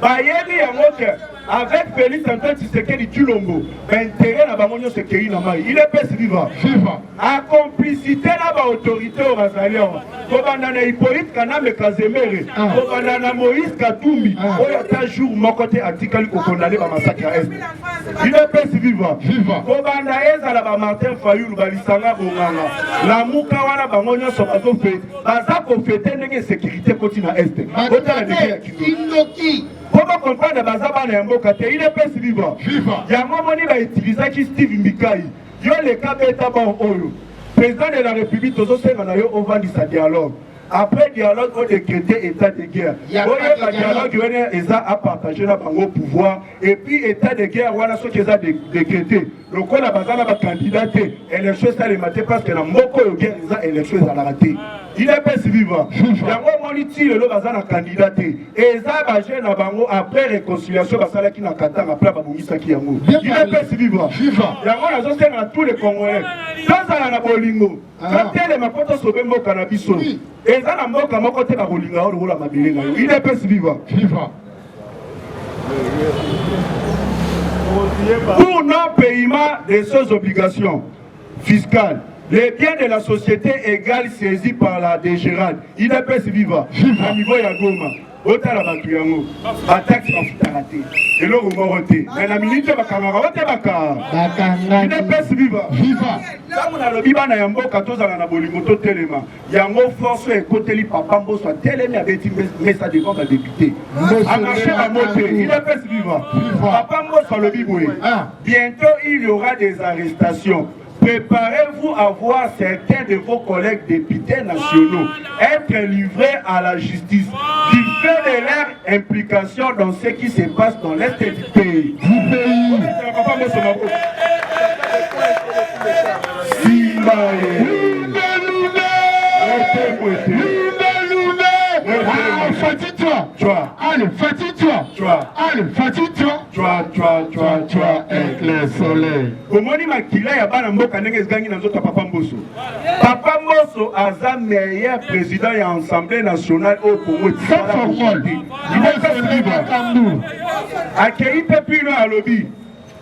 Bayeli Yamoke, avec Félix Antoine Tshisekedi Tshilombo, intérêt na bamonyo sekeri na mai. Il est pas vivant. A complicité na ba autorité au Razalion. Kobanda na Hippolyte Kaname Kazemere, kobanda na Moïse Katumbi, oya ta jour mokote article ko condamné ba massacre à Est. Il est pas vivant. Kobanda ezala ba Martin Fayulu ba lisanga bonganga. La muka wana bamonyo so bazo fait. Baza ko fêter ndenge sécurité koti na Est. Kota na ndenge ya Kindoki. Comment comprendre Bazaba na Mboka te, il est pas vivant. Yango moni va utiliser Steve Mbikai. Yo le cas beta bon oyo. Président de la République tozo senga na yo on va dire sa dialogue. après dialogue on décrété état de guerre. Le dialogue ils a partagé la bango pouvoir et puis état de guerre voilà ce qu'ils ont décrété. Donc on a besoin d'un candidat élection ça les maté parce que la moko yo guerre ils a élection à la raté. Il est pas vivant. Yango moniti le bazan na candidat et ça ba jeune na bango après réconciliation basala qui na katanga après ba bongisa ki yango. Il est pas vivant. Yango na zo senga tous les Congolais. Dans la bolingo. Quand les mapoto sobe mboka na biso. Et ça na mboka moko te ba bolinga o la mabele na yo. Il est pas vivant. Pour non-paiement de ses obligations fiscales, les biens de la société égales saisis par la DGRAD, il est pas vivant. À niveau ya Goma, autant la Batuyango, la taxe va foutre raté. Et là, on va voter. Mais la minute, va camarade, il est pas vivant. Là, on a le biban à Yambo, 14 ans à la Bolimoto Téléma. Yango force et côté li papa Mbo soit télé, mais avec un message devant la députée. À marcher à monter, il est pas vivant. Papa Mbo soit le biboué. Bientôt, il y aura des arrestations. Préparez-vous à voir certains de vos collègues députés nationaux être livrés à la justice du fait de leur implication dans ce qui se passe dans l'est du pays. Allez, fatigue-toi. Allez, fatigue-toi. Avec le soleil. Comment dit Makila ya bana mboka ndenge zgangi na nzoto Papa Mbosso. Papa Mbosso aza meilleur président ya Assemblée nationale au Congo. Il est libre. Accueilli Pepino à lobby.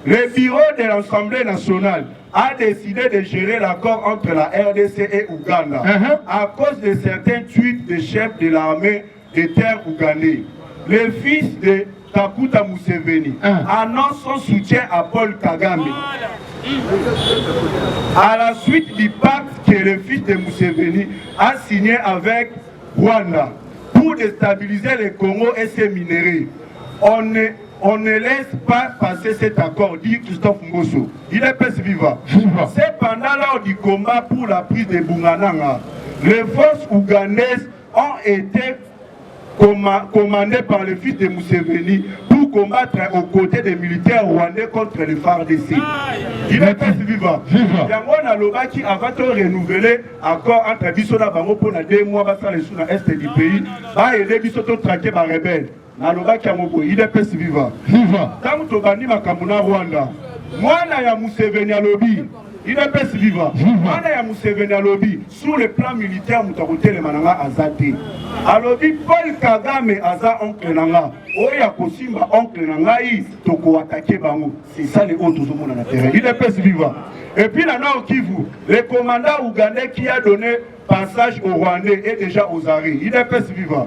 Le bureau de l'Assemblée nationale a décidé de gérer l'accord entre la RDC et Ouganda à cause de certains tweets des chefs de l'armée des terres ougandais. Le fils de Kakuta Museveni annonce son soutien à Paul Kagame. À la suite du pacte que le fils de Museveni a signé avec Rwanda pour déstabiliser le Congo et ses minéraux. On ne laisse pas passer cet accord, dit Christophe Mbosso. Il est pas vivant. C'est pendant lors du combat pour la prise de Bungananga. Les forces ougandaises ont été commandées par le fils de Museveni pour combattre aux côtés des militaires rwandais contre les FARDC. Il est pas vivant. Yangon a l'oba qui avant de renouveler accord entre Bissona Bango pour 2 mois, bassin les sous dans l'est du pays, va aider Bissoto traquer par rebelle. Naloba Kiamobo, il est pas vivant. Tant que Tobani Makamuna Rwanda, moi na Museveni à lobby, il est pas vivant. Moi na Museveni à lobby, sur le plan militaire, Moutakote le Mananga Azate. À lobby, Paul Kagame Aza oncle Nanga, Oya Kosimba oncle Nanga, Toko attaqué Bango. C'est ça les autres hommes dans la terre. Il est pas vivant. Et puis là, au Kivu, le commandant ougandais qui a donné passage aux Rwandais est déjà aux arrêts. Il est pas vivant.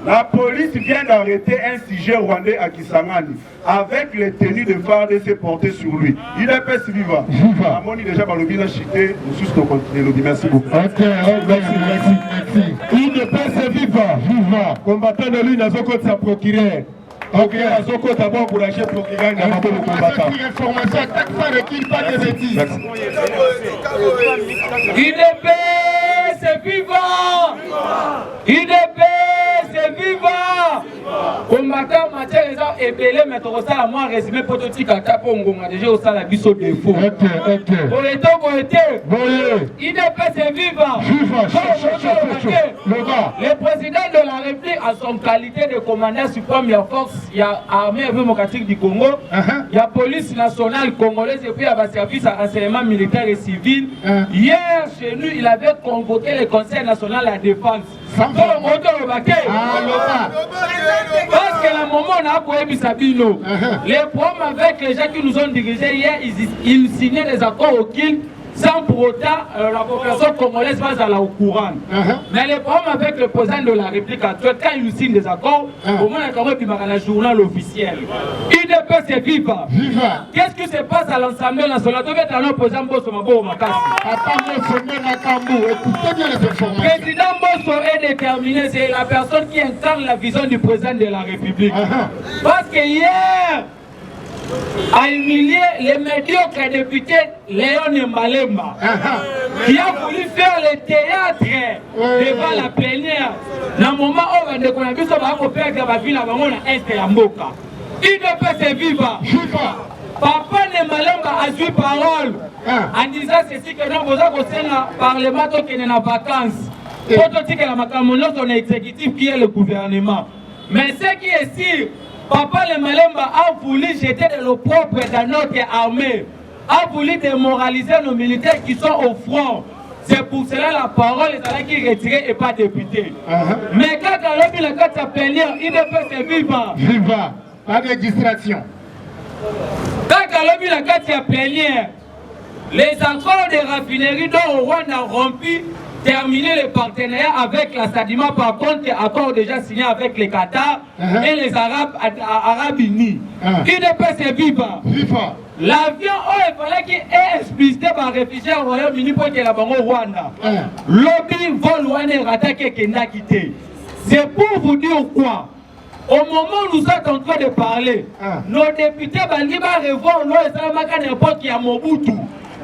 La police vient d'arrêter un sujet rwandais à Kisangani avec les tenues de FARDC portées sur lui. Il est pas vivant. Amoni déjà par le bilan chité, nous sommes au continent. Merci beaucoup. Merci. Il ne peut se vivant. Combattant de lui, n'a pas de sa procureur. Ok, à Zoko d'abord encourager procureur n'a pas de combattant. Information, attaque pas de qui pas de bêtises. IDP, c'est vivant. IDP, c'est vivant. Combattant matière les gens ébélés, mais tu as à moi résumé prototype à Tapongo. Déjà au sein de biseau défaut. IDP, c'est vivant. Le président de la République, à son qualité de commandant suprême, il y a force, il y a armée démocratique du Congo, il y a police nationale congolaise et puis il y a service à renseignement militaire et civil. Hier, chez nous, il avait convoqué le Conseil national de la défense. Parce que la moment on a appuyé Sabino, les problèmes avec les gens qui nous ont dirigés hier, ils signaient des accords au Kin sans pour autant la population congolaise va aller au courant. Mais les problèmes avec le président de la République actuelle, quand il signe des accords, au moins il y a un journal officiel. IDP c'est vivant. Qu'est-ce qui se passe à l'Assemblée nationale? Devait être un président Mbosso Mabo Makassi. Écoutez bien les informations. Président Mbosso est déterminé, c'est la personne qui incarne la vision du président de la République. Parce que hier, a humilié le médiocre député Léon Mbalemba, qui a voulu faire le théâtre devant la plénière. Dans le moment où on a dit que on a perdre la ville avant la Est et la Mboka. Il ne peut se vivre. Papa Mbalemba a eu parole en disant ceci que nous avons au Parlement qui est en vacances. Pour dire que la Macamonos, on est exécutif qui est le gouvernement. Mais ce qui est sûr, Papa Mbalemba a voulu jeter de l'eau propre dans notre armée, a voulu démoraliser nos militaires qui sont au front. C'est pour cela la parole est à qui retirée et pas députée. Mais quand on a vu la carte à plénière, il ne peut se vivre. Viva, pas de distraction. Quand on a vu la carte à plénière, les accords de raffinerie dont Rwanda a rompu, terminer le partenariat avec la Sadima, par contre, accord déjà signé avec les Qatar et les Arabes Unis. Il ne peut se vivre. L'avion, il fallait qu'il ait explicité par réfugié au Royaume-Uni pour que la banque Rwanda. Lobby vol Rwanda attaqué Kenda quitté. C'est pour vous dire quoi? Au moment où nous sommes en train de parler, nos députés bandits vont revoir l'eau n'importe qui a Mobutu.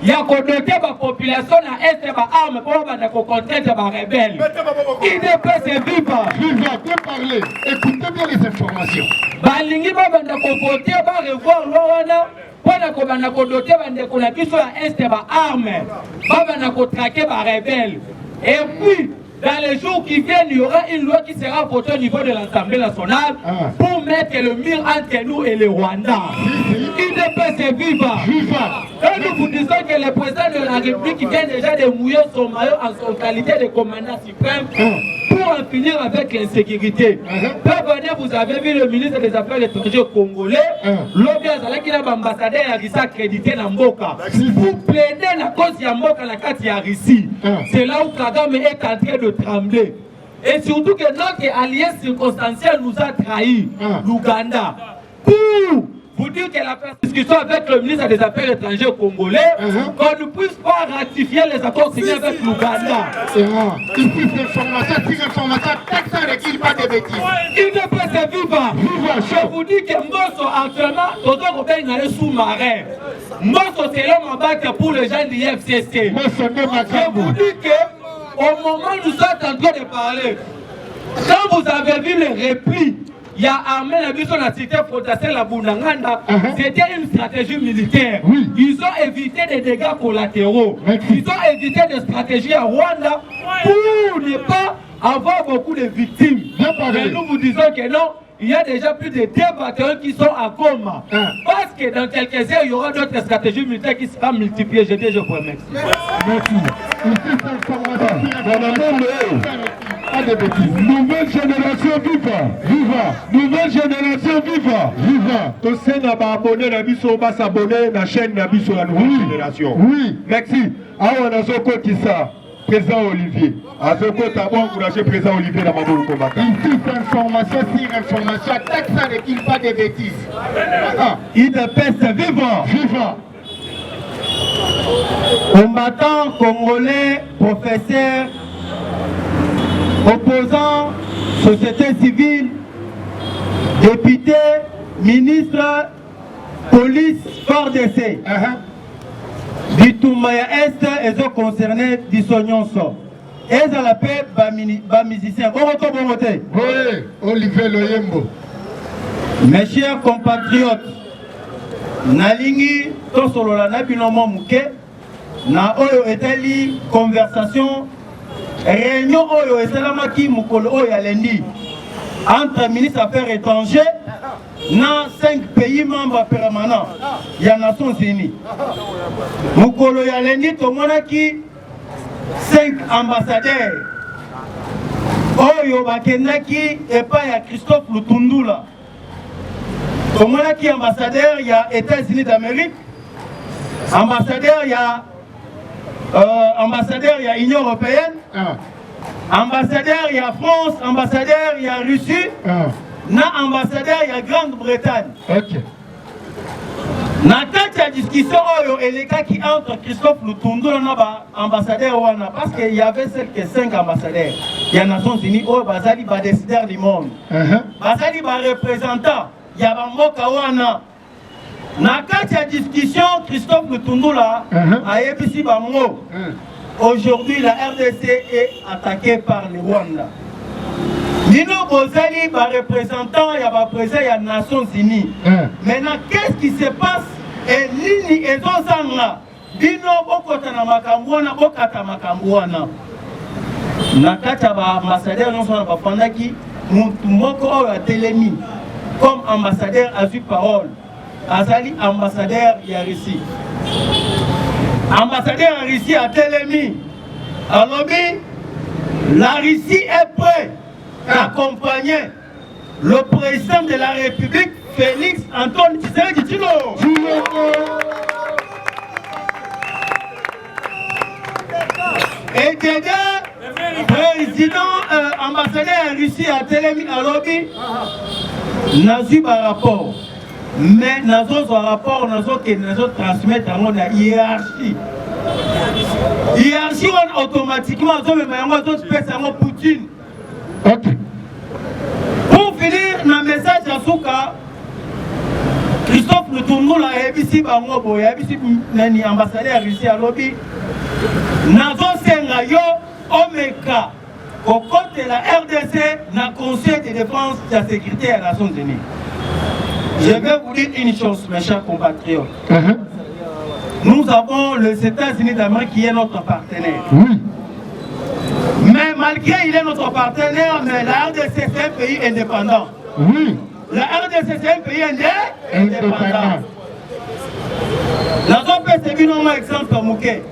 Il y a doté la population à Est et à armes pour contrer les rebelles. Il ne peut se vivre. Viva, bien parler. Écoutez bien les informations. Balingi va voter, va revoir l'eau pour doter à Est et à armes. Va traquer les rebelles. Et puis, dans les jours qui viennent, il y aura une loi qui sera votée au niveau de l'Assemblée nationale pour mettre le mur entre nous et le Rwanda. Il ne peut se vivre. Et nous vous disons que le président de la République vient déjà de mouiller son maillot en son qualité de commandant suprême pour en finir avec l'insécurité. Vous avez vu le ministre des Affaires étrangères congolais, l'Obia Zalaki l'ambassadeur Arissa crédité dans Mboka. Pour plaider la cause de Mboka la carte Yarissi. C'est là où Kagame est en train de trembler. Et surtout que notre allié circonstanciel nous a trahis, l'Ouganda. Pour vous dire que la discussion avec le ministre des Affaires étrangères congolais, qu'on ne puisse pas ratifier les accords signés avec l'Ouganda. Ici, c'est information, personne ne dit pas de bêtises. Il ne peut se vivre. Je vous dis que Mbosso, actuellement, Toto est sous-marin. Mbosso, c'est l'homme en bac pour les gens du FCC. Je vous dis que, au moment où nous sommes en train de parler, quand vous avez vu les replis, il y a armé la mission de la cité protestée la Bounanganda, c'était une stratégie militaire. Ils ont évité des dégâts collatéraux. Ils ont évité des stratégies à Rwanda pour ne pas avoir beaucoup de victimes. Mais nous vous disons que non, il y a déjà plus de 2 bataillons qui sont à coma. Parce que dans quelques heures, il y aura d'autres stratégies militaires qui seront multipliées. Je vous remercie. Pas de bêtises. Nouvelle génération viva. Nouvelle génération viva. Tous ceux qui sont abonnés à Bisso, va s'abonner à la chaîne de Bisso, la nouvelle génération. Merci. Alors, on a ce côté ça. Président Olivier. À ce côté, d'abord, encourager président Olivier dans le combat. Ici, c'est information sur information. Attaque ça ne dit pas de bêtises. Il ne peut se vivre. Combattant congolais, professeur, opposant, société civile, député, ministre, police, fort d'essai. Bitumaya Est, ils ont concerné Bissonyonso. Ils ont l'appelé bas musicien. Bon vote. Oui, Olivier Loyembo. Mes chers compatriotes, Nalingi, Tosolola Nabinomo Mouke, na oyo etali conversation, réunion oyo esalamaki mukolo oyo alendi entre ministre des Affaires étrangères na 5 pays membres permanents ya Nations Unies. Mukolo ya alendi tomonaki 5 ambassadeurs oyo bakendaki epai ya Christophe Lutundula. Tomonaki ambassadeur ya États-Unis d'Amérique, ambassadeur ya Union européenne, ambassadeur il y a France, ambassadeur il y a Russie, ambassadeur il y a Grande-Bretagne. Na kati ya discussion oyo elekaki entre Christophe Lutundula na ambassadeur wana parce qu'il y avait que 5 ambassadeurs. Il y a Nations Unies oyo bazali ba décideurs du monde. Bazali ba représentants ya ba mboka wana. Na kati ya discussion, Christophe Lutundula a ébisi bango. Aujourd'hui, la RDC est attaquée par le Rwanda. Nino Bozali, représentant, il y a président des Nations Unies. Maintenant, qu'est-ce qui se passe? Et Nini et Zozanga, Bino Bokota na Makambouana, Bokata Makambouana. Nakata ba ambassadeur, non seulement Pandaki, Moko a Télémi, comme ambassadeur a eu parole. Azali ambassadeur il y a Russie. Ambassadeur en Russie a Télémi. Alors, la Russie est prête d'accompagner le président de la République, Félix Antoine Tshisekedi. Et dedans, président, ambassadeur en Russie a Télémi à lobby, n'a eu un rapport. Mais nous avons un rapport, nous avons transmettre à la hiérarchie. Hiérarchie, automatiquement, nous avons Poutine. Pour finir, dans le message à Souka, Christophe Lutundula a ébisi Bangobo, a ébisi ambassadeur ici à lobby. Nous avons Sengayo, Omeka, au côté de la RDC, dans le Conseil de défense de la sécurité des Nations Unies. Je vais vous dire une chose, mes chers compatriotes. Nous avons les États-Unis d'Amérique qui est notre partenaire. Mais malgré qu'il est notre partenaire, mais la RDC c'est un pays indépendant. La RDC c'est un pays indépendant. La zone c'est un exemple comme Mouké.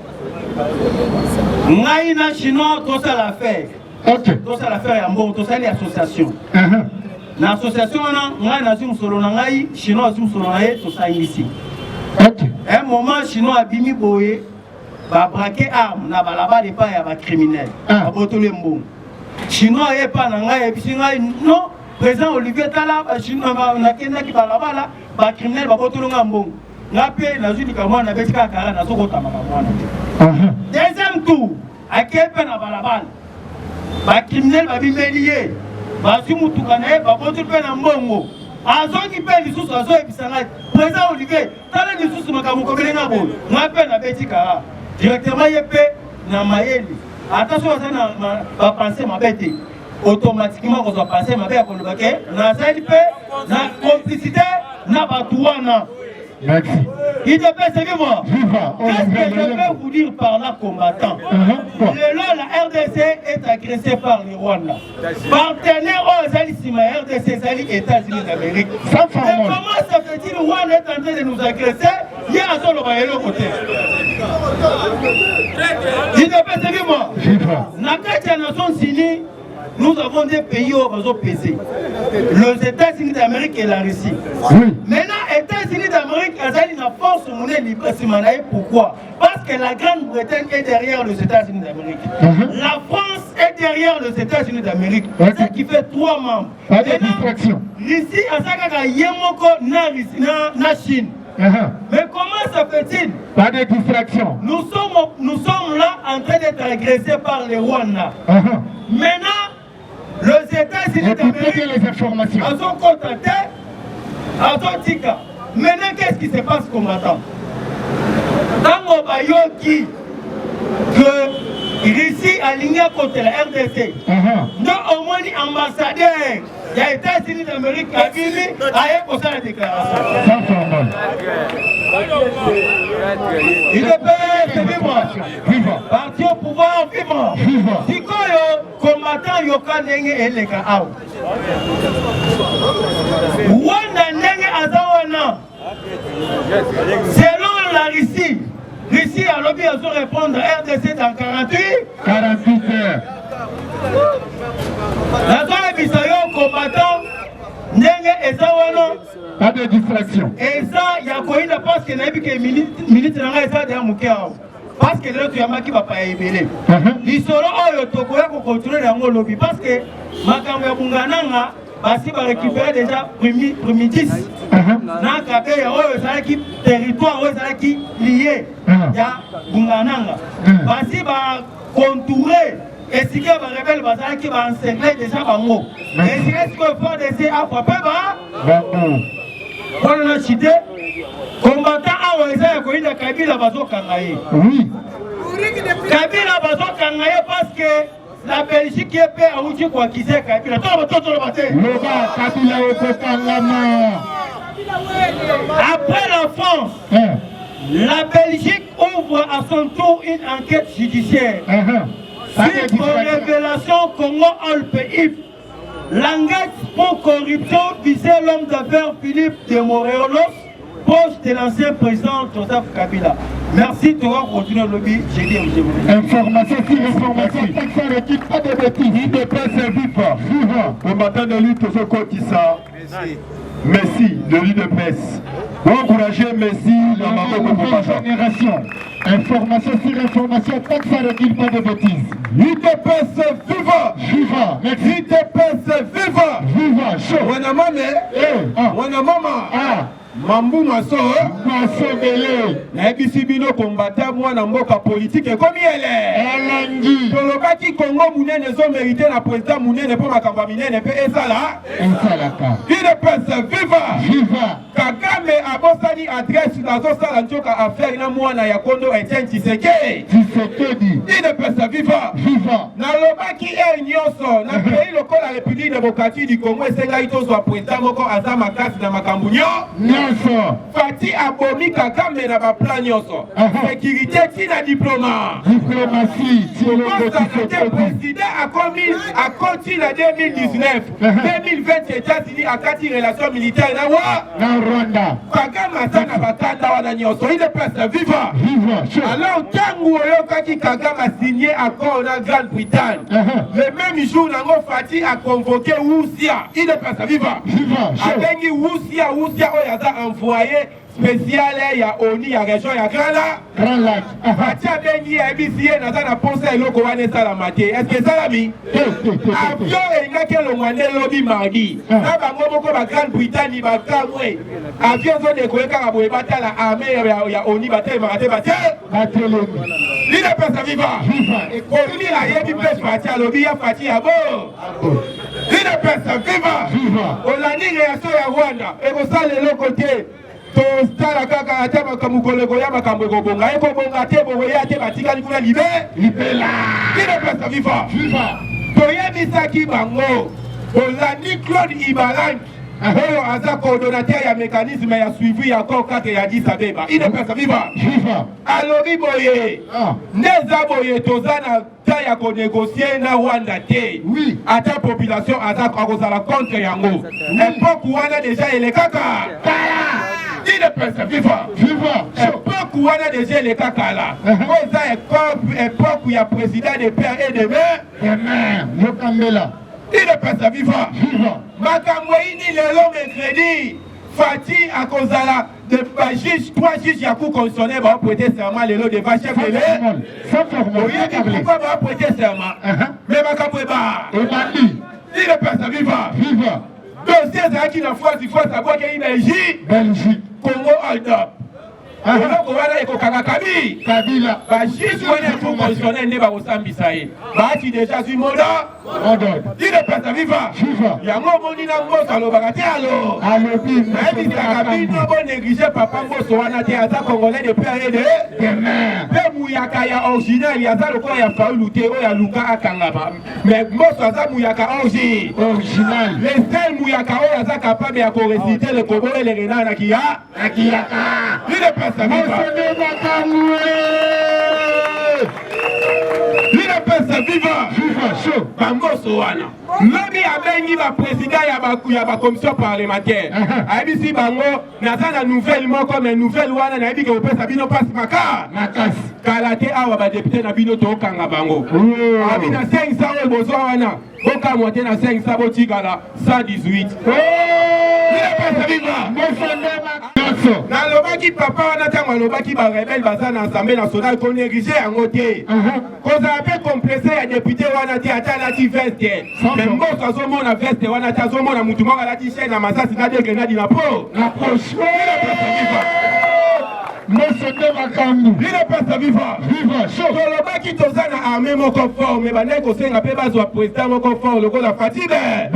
Naïna chinois, tout ça l'affaire. Tout ça l'affaire est bon, tout ça l'association. L'association, on a un solo chinois, tout ça ici. Un moment, chinois a bimi boye, va braquer armes, na balaba de pas ya criminel. A botole mbon. Chinois est pas nangai, et puis non, président Olivier Tala, chinois na kenda ki balaba là, ba criminel va botole mbon. Na pe na zuni kama na betika kara na soko tama mwana. Deuxième tour, a kepe na balaba. Ba criminel va bimelier. Basi mutukane babotu pe na mbongo azongi pe lisusu azo ebisanga président Olivier tala lisusu makamu kobelenga bo nga pe na betika directement yepe na mayeli attention ça na ba penser mabete automatiquement ko so penser mabe ya kolobake na sali pe na complicité na batuana. Merci. Il devait se vivre. Qu'est-ce que je veux vous dire par là, combattant? La RDC est agressée par les Rwandais. Partenaire aux Alisima, RDC, c'est les États-Unis d'Amérique. Et comment ça fait-il que le Rwanda est en train de nous agresser? Il y a un seul côté. Il devait se vivre. Nakatia Nations Unies, nous avons des pays où on va peser. Les États-Unis d'Amérique et la Russie. Maintenant, les États-Unis d'Amérique, ils ont la force monnaie libre. Pourquoi? Parce que la Grande-Bretagne est derrière les États-Unis d'Amérique. La France est derrière les États-Unis d'Amérique. C'est ça qui fait 3 membres. Pas de distraction. Ici, à Yemoko, na Chine. Mais comment ça fait-il? Pas de distraction. Nous sommes là en train d'être agressés par les Rwandais. Maintenant, les États-Unis d'Amérique les informations. Ils ont contacté Tika. Maintenant, qu'est-ce qui se passe comme attend? Dans le Bayoki, que Russie a aligné contre la RDC, nous au moins ambassadeur des États-Unis d'Amérique a dit à pour ça la déclaration. Il est prêt, vivre. Parti au pouvoir, vivre. Si combattant yoka nenge eleka au. Wanda nenge azawana. Selon la Russie a lobby à se répondre RDC dans 48 heures. La zone bisayo combattant nenge ezawana. Pas de distraction. Et ça, il y a quoi parce que n'a que minute n'a pas été à parce que l'autre yamaki va pas ébeler. L'histoire oyo tokoya ko continuer dans le lobby parce que makambo ya bungananga basi va récupérer déjà premier 10. Na kabe ya oyo ça qui territoire oyo ça qui lié ya bungananga. Basi va contourer et si que va rebelle va qui va encercler déjà bango. Et si est-ce que faut laisser à frapper ba on a cité combattant awa eza ya koyinda Kabila bazokanga ye. Oui. Kabila bazokanga ye parce que la Belgique est paix à outil quoi qui sait Kabila. Loba Kabila okokangama. Après la France, la Belgique ouvre à son tour une enquête judiciaire. Suite aux révélations Congo-Alpes-Yves, l'enquête pour corruption visait l'homme d'affaires Philippe de Morelos, proche de l'ancien président Joseph Kabila. Merci, tu vas continuer le lobby. J'ai dit information sur information, ça ne quitte pas de bêtises. Il ne peut servir pas. Au matin de lui, tout ce qu'on dit ça. Messi, le lit de presse. Pour encourager Messi dans ma génération. Information sur information, tant que ça ne quitte pas de bêtises. UDPS viva! Viva! UDPS viva! Viva! Chaud! Wana mama! Mambu maso bele naebisi bino kombata mwana mboka politique ekomi elengi tolobaki Congo munene ezomérite na président munene mpo makambo minene mpe esalaka UDPS viva Kagame abosani adresse nazosala nzoka affaire na mwana ya Kondo Etienne Tshisekedi UDPS viva nalobaki nyonso na pays lokola République démocratique du Congo esengai tozwa président moko aza makasi na makambo Fati abomi Kagame na ba plan nyonso. Sécurité tina diplomatie. Le président a continué en 2019. 2020 États-Unis a kati relation militaire na Rwanda. Kagame atana batanda wana nyonso. Il est presque viva. Alors tangu oyokaki Kagame a signé accord na Grande-Bretagne. Le même jour nango Fati a convoqué Woussia. Il est presque viva. Abengi Woussia oyaza envoyé spécial ya ONU ya région ya Grand Lac. Fatia bengi ya BCA naza na posa eloko wana esala mate. Est-ce que ça l'ami? Avion engaki elongwane lobi mardi. Na bango moko ba Grande-Bretagne ba kamwe. Avion zo de koyeka boye batala armée ya ONU bate marate bate. Lina pesa viva. Et Koli la yebi pesa Fatia lobi ya Fatia bo. Lina pesa viva. Olani réaction ya Rwanda. Et ko sala eloko te. Tostala kaka ata makamukolo ya makambo ekobonga ekobonga te boya te batikali kuna libela kino pesa viva toyebisaki bango olandi Claude Ibalanki oyo aza coordonnateur ya mécanisme ya suivi ya corps 4 ya Addis Abeba ino pesa viva alobi boye ndeza boye toza na ta ya konégocier na Rwanda te ata population aza akozala contre yango époque wana déjà elekaka il est presque viva. Époque où on a déjà les cacala. Époque où il y a président de père et de mère. Il est presque viva. Makamouini le long mercredi. Fati à Kozala. De juge, 3 juges à coup constitutionnel vont prêter serment le lot de vaches belé. Pourquoi va prêter serment? Mais Makamoueba. Il est presque viva. Dossier qui n'a fois, il faut savoir qu'il y a une Belgique, Congo, Alta. eloko wana ekokanga kabila bajisi wana efu constitutionnel nde bakosambisa ye baati deja zwi moda ine pesa viva yango omoni na mboso alobaka te alo nayebisaka bino bonéglige papa mboso wana te aza congolais de période mpe muyaka ya original aza lokola ya faulu te oyo aluka akangama mais mboso aza muyaka original le sel muyaka oyo aza capable ya koresite le kobo elengena na kiyaka ine pesa viva ine pesa viva chaud bamboso wana lobi abengi baprésident ya bacommission parlementaire ayebisi bango naza na nouvelle moko mais nouvelle wana nayebi ke kopesa bino mpasi makasi kala te awa badepute na bino tokanga bango abi na 500 oyo bozwa wana bokamwa te na 500 botikala 118 pesa viva nalobaki papa wana ntango alobaki barebele baza na assemblée nationale konéglige yango te kozala mpe complexe ya député wana te ata alati veste me mboso azomona veste wana te azomona mutu moko alati chaine na masasi na de grenadi na po ine pesa viva tolobaki toza na armée moko fort me bandeki kosenga mpe bazwa président moko fort lokola Fatibe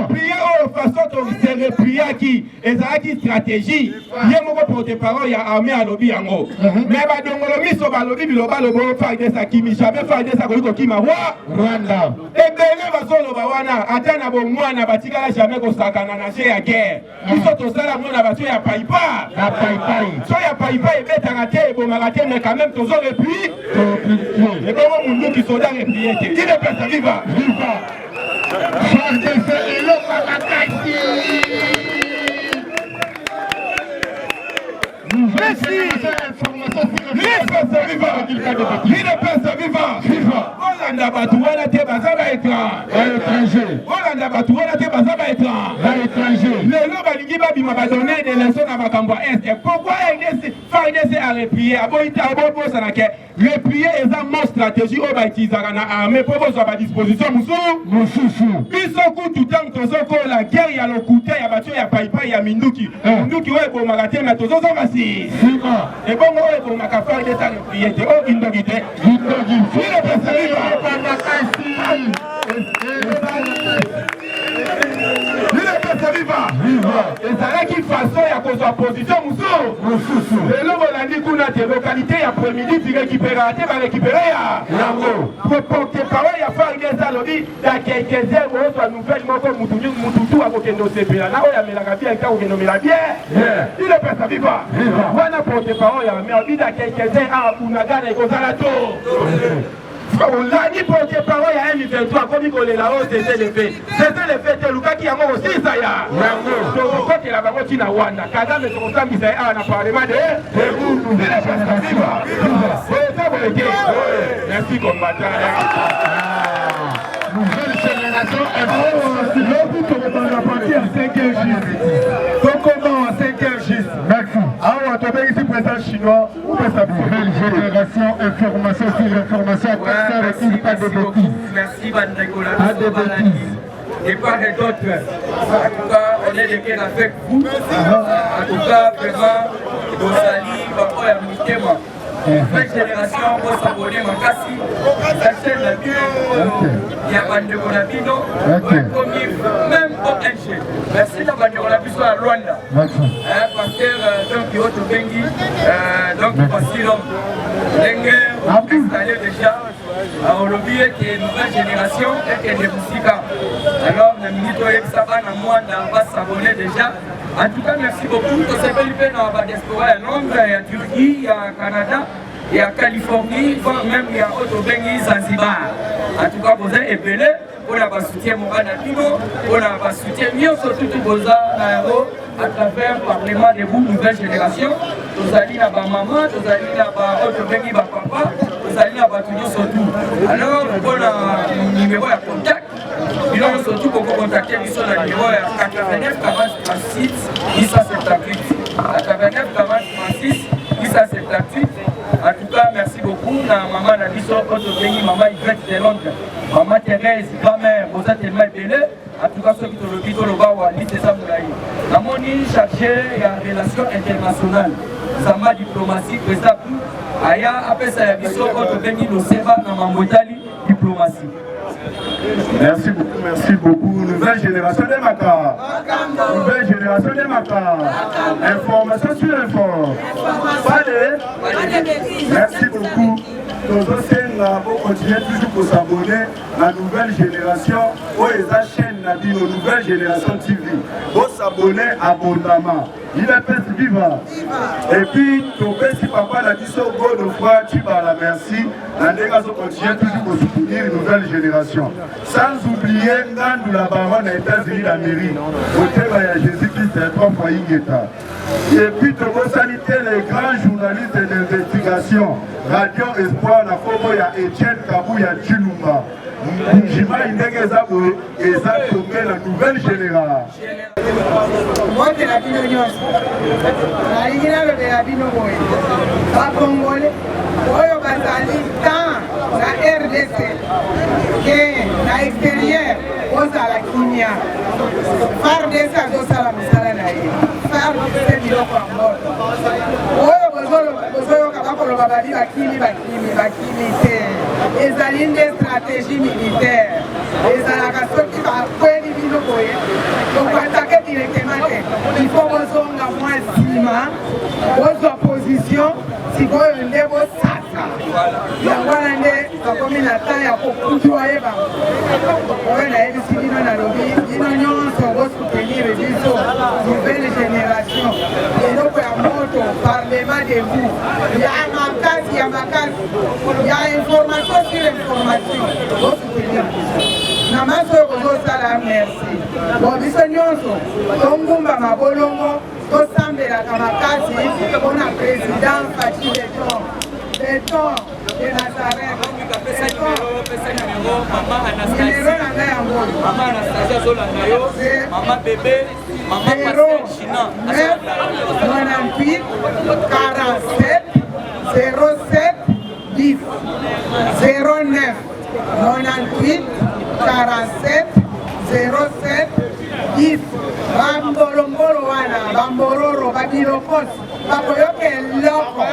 prie oyo façon se repliaki ezalaki stratégie ye moko porte-parole ya armée alobi yango mais badongolo miso balobi biloba lobo FARDC akimi jamais FARDC akoki kokima Rwanda ebele bazoloba wana ata na bomwana batikala jamais kosakana na jeu ya guerre biso tosala ngo na bato ya paipa so ya paipa ebetaka te ebomaka te mais quand même tozo repli ebongo munduki soda replié te il est pesa viva FARDC eloko makasi. merci olanda bato wana te baza baétranger lelo balingi babima badonner des leçons na makambo ya est pourquoi FARDC a replié abobosana ke replié eza mo stratégie oyo bautilisaka na armée mpo bozwa badisposition mosusu biso kutu ntango tozokola guerre ya lokute ya bato ya paipai ya minduki oyo ebomaka te me tozozonga si ebongo oyo ebomaka FARDC a replié te oyo indoki te ezalaki façon ya kozwa position mosusu lelo bolandi kuna te lokalité ya premidi tirekipera te barekipere yango porte-parole ya FARDC alobi ya quelques heures ozwa nouvelle moko mututu akokende osepela na oyo amelaka bien ta kokende omela bien ile pesa viva wana porte-parole ya armée alobi ya quelques heures awa bunagana ekozala to olandi porte-parole ya M23 komi kolela oyo c'était le fait te lukaki yango kosisa ya tokokotela bango ntina wana Kagame tokosambisa ye awa na parlement de eza boye te merci combattant Nouvelle génération lobi tokokanga parti ya 5e tokoma wa 5e juste merci. awa tobengisi président chinois upesa Nouvelle génération, information sur information, merci Bandegola, et pas de d'autres. En tout cas, on est de quel avec vous. En tout cas, vraiment, Bosali, Bako et Mutema. Nouvelle génération, on s'abonner Makasi, la chaîne la bio, il y a Bandegola Bino, même au NG. Merci à Bandegola Bino à Rwanda. Pasteur, donc, Yoto Bengi, donc, Pastilom. Installé déjà au lobby qui est nouvelle génération et qui est de Moussika. Alors, nous on va s'abonner déjà. En tout cas, merci beaucoup. Nous sommes venus dans la diaspora à Londres, il y a Turquie, il y a Canada, il y a Californie, même il y a Otobengi, Zanzibar. En tout cas, vous êtes épelés. On a soutien Morana Pino, on a soutien mieux surtout Boza à travers le Parlement de vous, nouvelle génération. Vous allez là-bas maman, vous allez là-bas Otobengi, papa, vous allez là-bas tout surtout. Alors, on a un numéro de contact. Il a surtout pour contacter sur le numéro 89 40 36 178. 89 40 36 178. En tout cas, merci beaucoup. Maman Nabiso, Otobengi, maman Yvette de Londres. Maman Thérèse, grand-mère, vous êtes tellement belle. En tout cas, ceux qui ont le bito, le bas, c'est ça, Moulaï. La moni chargé de relations internationales. Zamba diplomatie, président. Aya, après ça, il y a Biso, Otobengi, le Seba, Namambotali, diplomatie. Merci beaucoup. Nouvelle génération de Maka. Nouvelle génération de Maka. Information sur info. Merci beaucoup. Nos anciens vont continuer toujours pour s'abonner à la nouvelle génération. Où les chaînes n'a dit nos nouvelles générations TV. Pour s'abonner abondamment. Il est fait vivant. Et puis, ton père, si papa l'a dit ça, bon, nos frères, tu vas la merci. La négation continue toujours pour soutenir une nouvelle génération. Sans oublier, Nandou la baronne aux États-Unis d'Amérique. Au thème à Jésus-Christ, c'est 3 fois Ingeta. Et puis, ton sanité, les grands journalistes d'investigation. Radio Espoir, la Fobo, il y a Etienne Kabou, il y a Chilumba. Njima Indege Zaboué, et ça tombé la nouvelle génération. Moi, je la bino nyonso. La ingina le la bino boy. Ba Congolais, oyo bazali tant na RDC que na extérieur, ozala Kenya. FARDC azosala musala na ye. FARDC biloko ya moto. Oyo bozoyo kabakoloba babi bakimi te. Ezali nde stratégie militaire. Ezalaka soki bakweli bino boye. Donc attaquer rendez-vous. Il y a il y a information sur information. Namaso Sala, merci. Bon, biso nyonso, tongumba mabolongo, tosambela kamakasi, on a président Fatih Béton de Nazareth. Maman Anastasia Zolangayo, maman bébé, maman Pascal China. 98 47 07 10 09 98 47 07 10 Bambolombolo wana, bambororo, babilokos, bakoyoke eloko.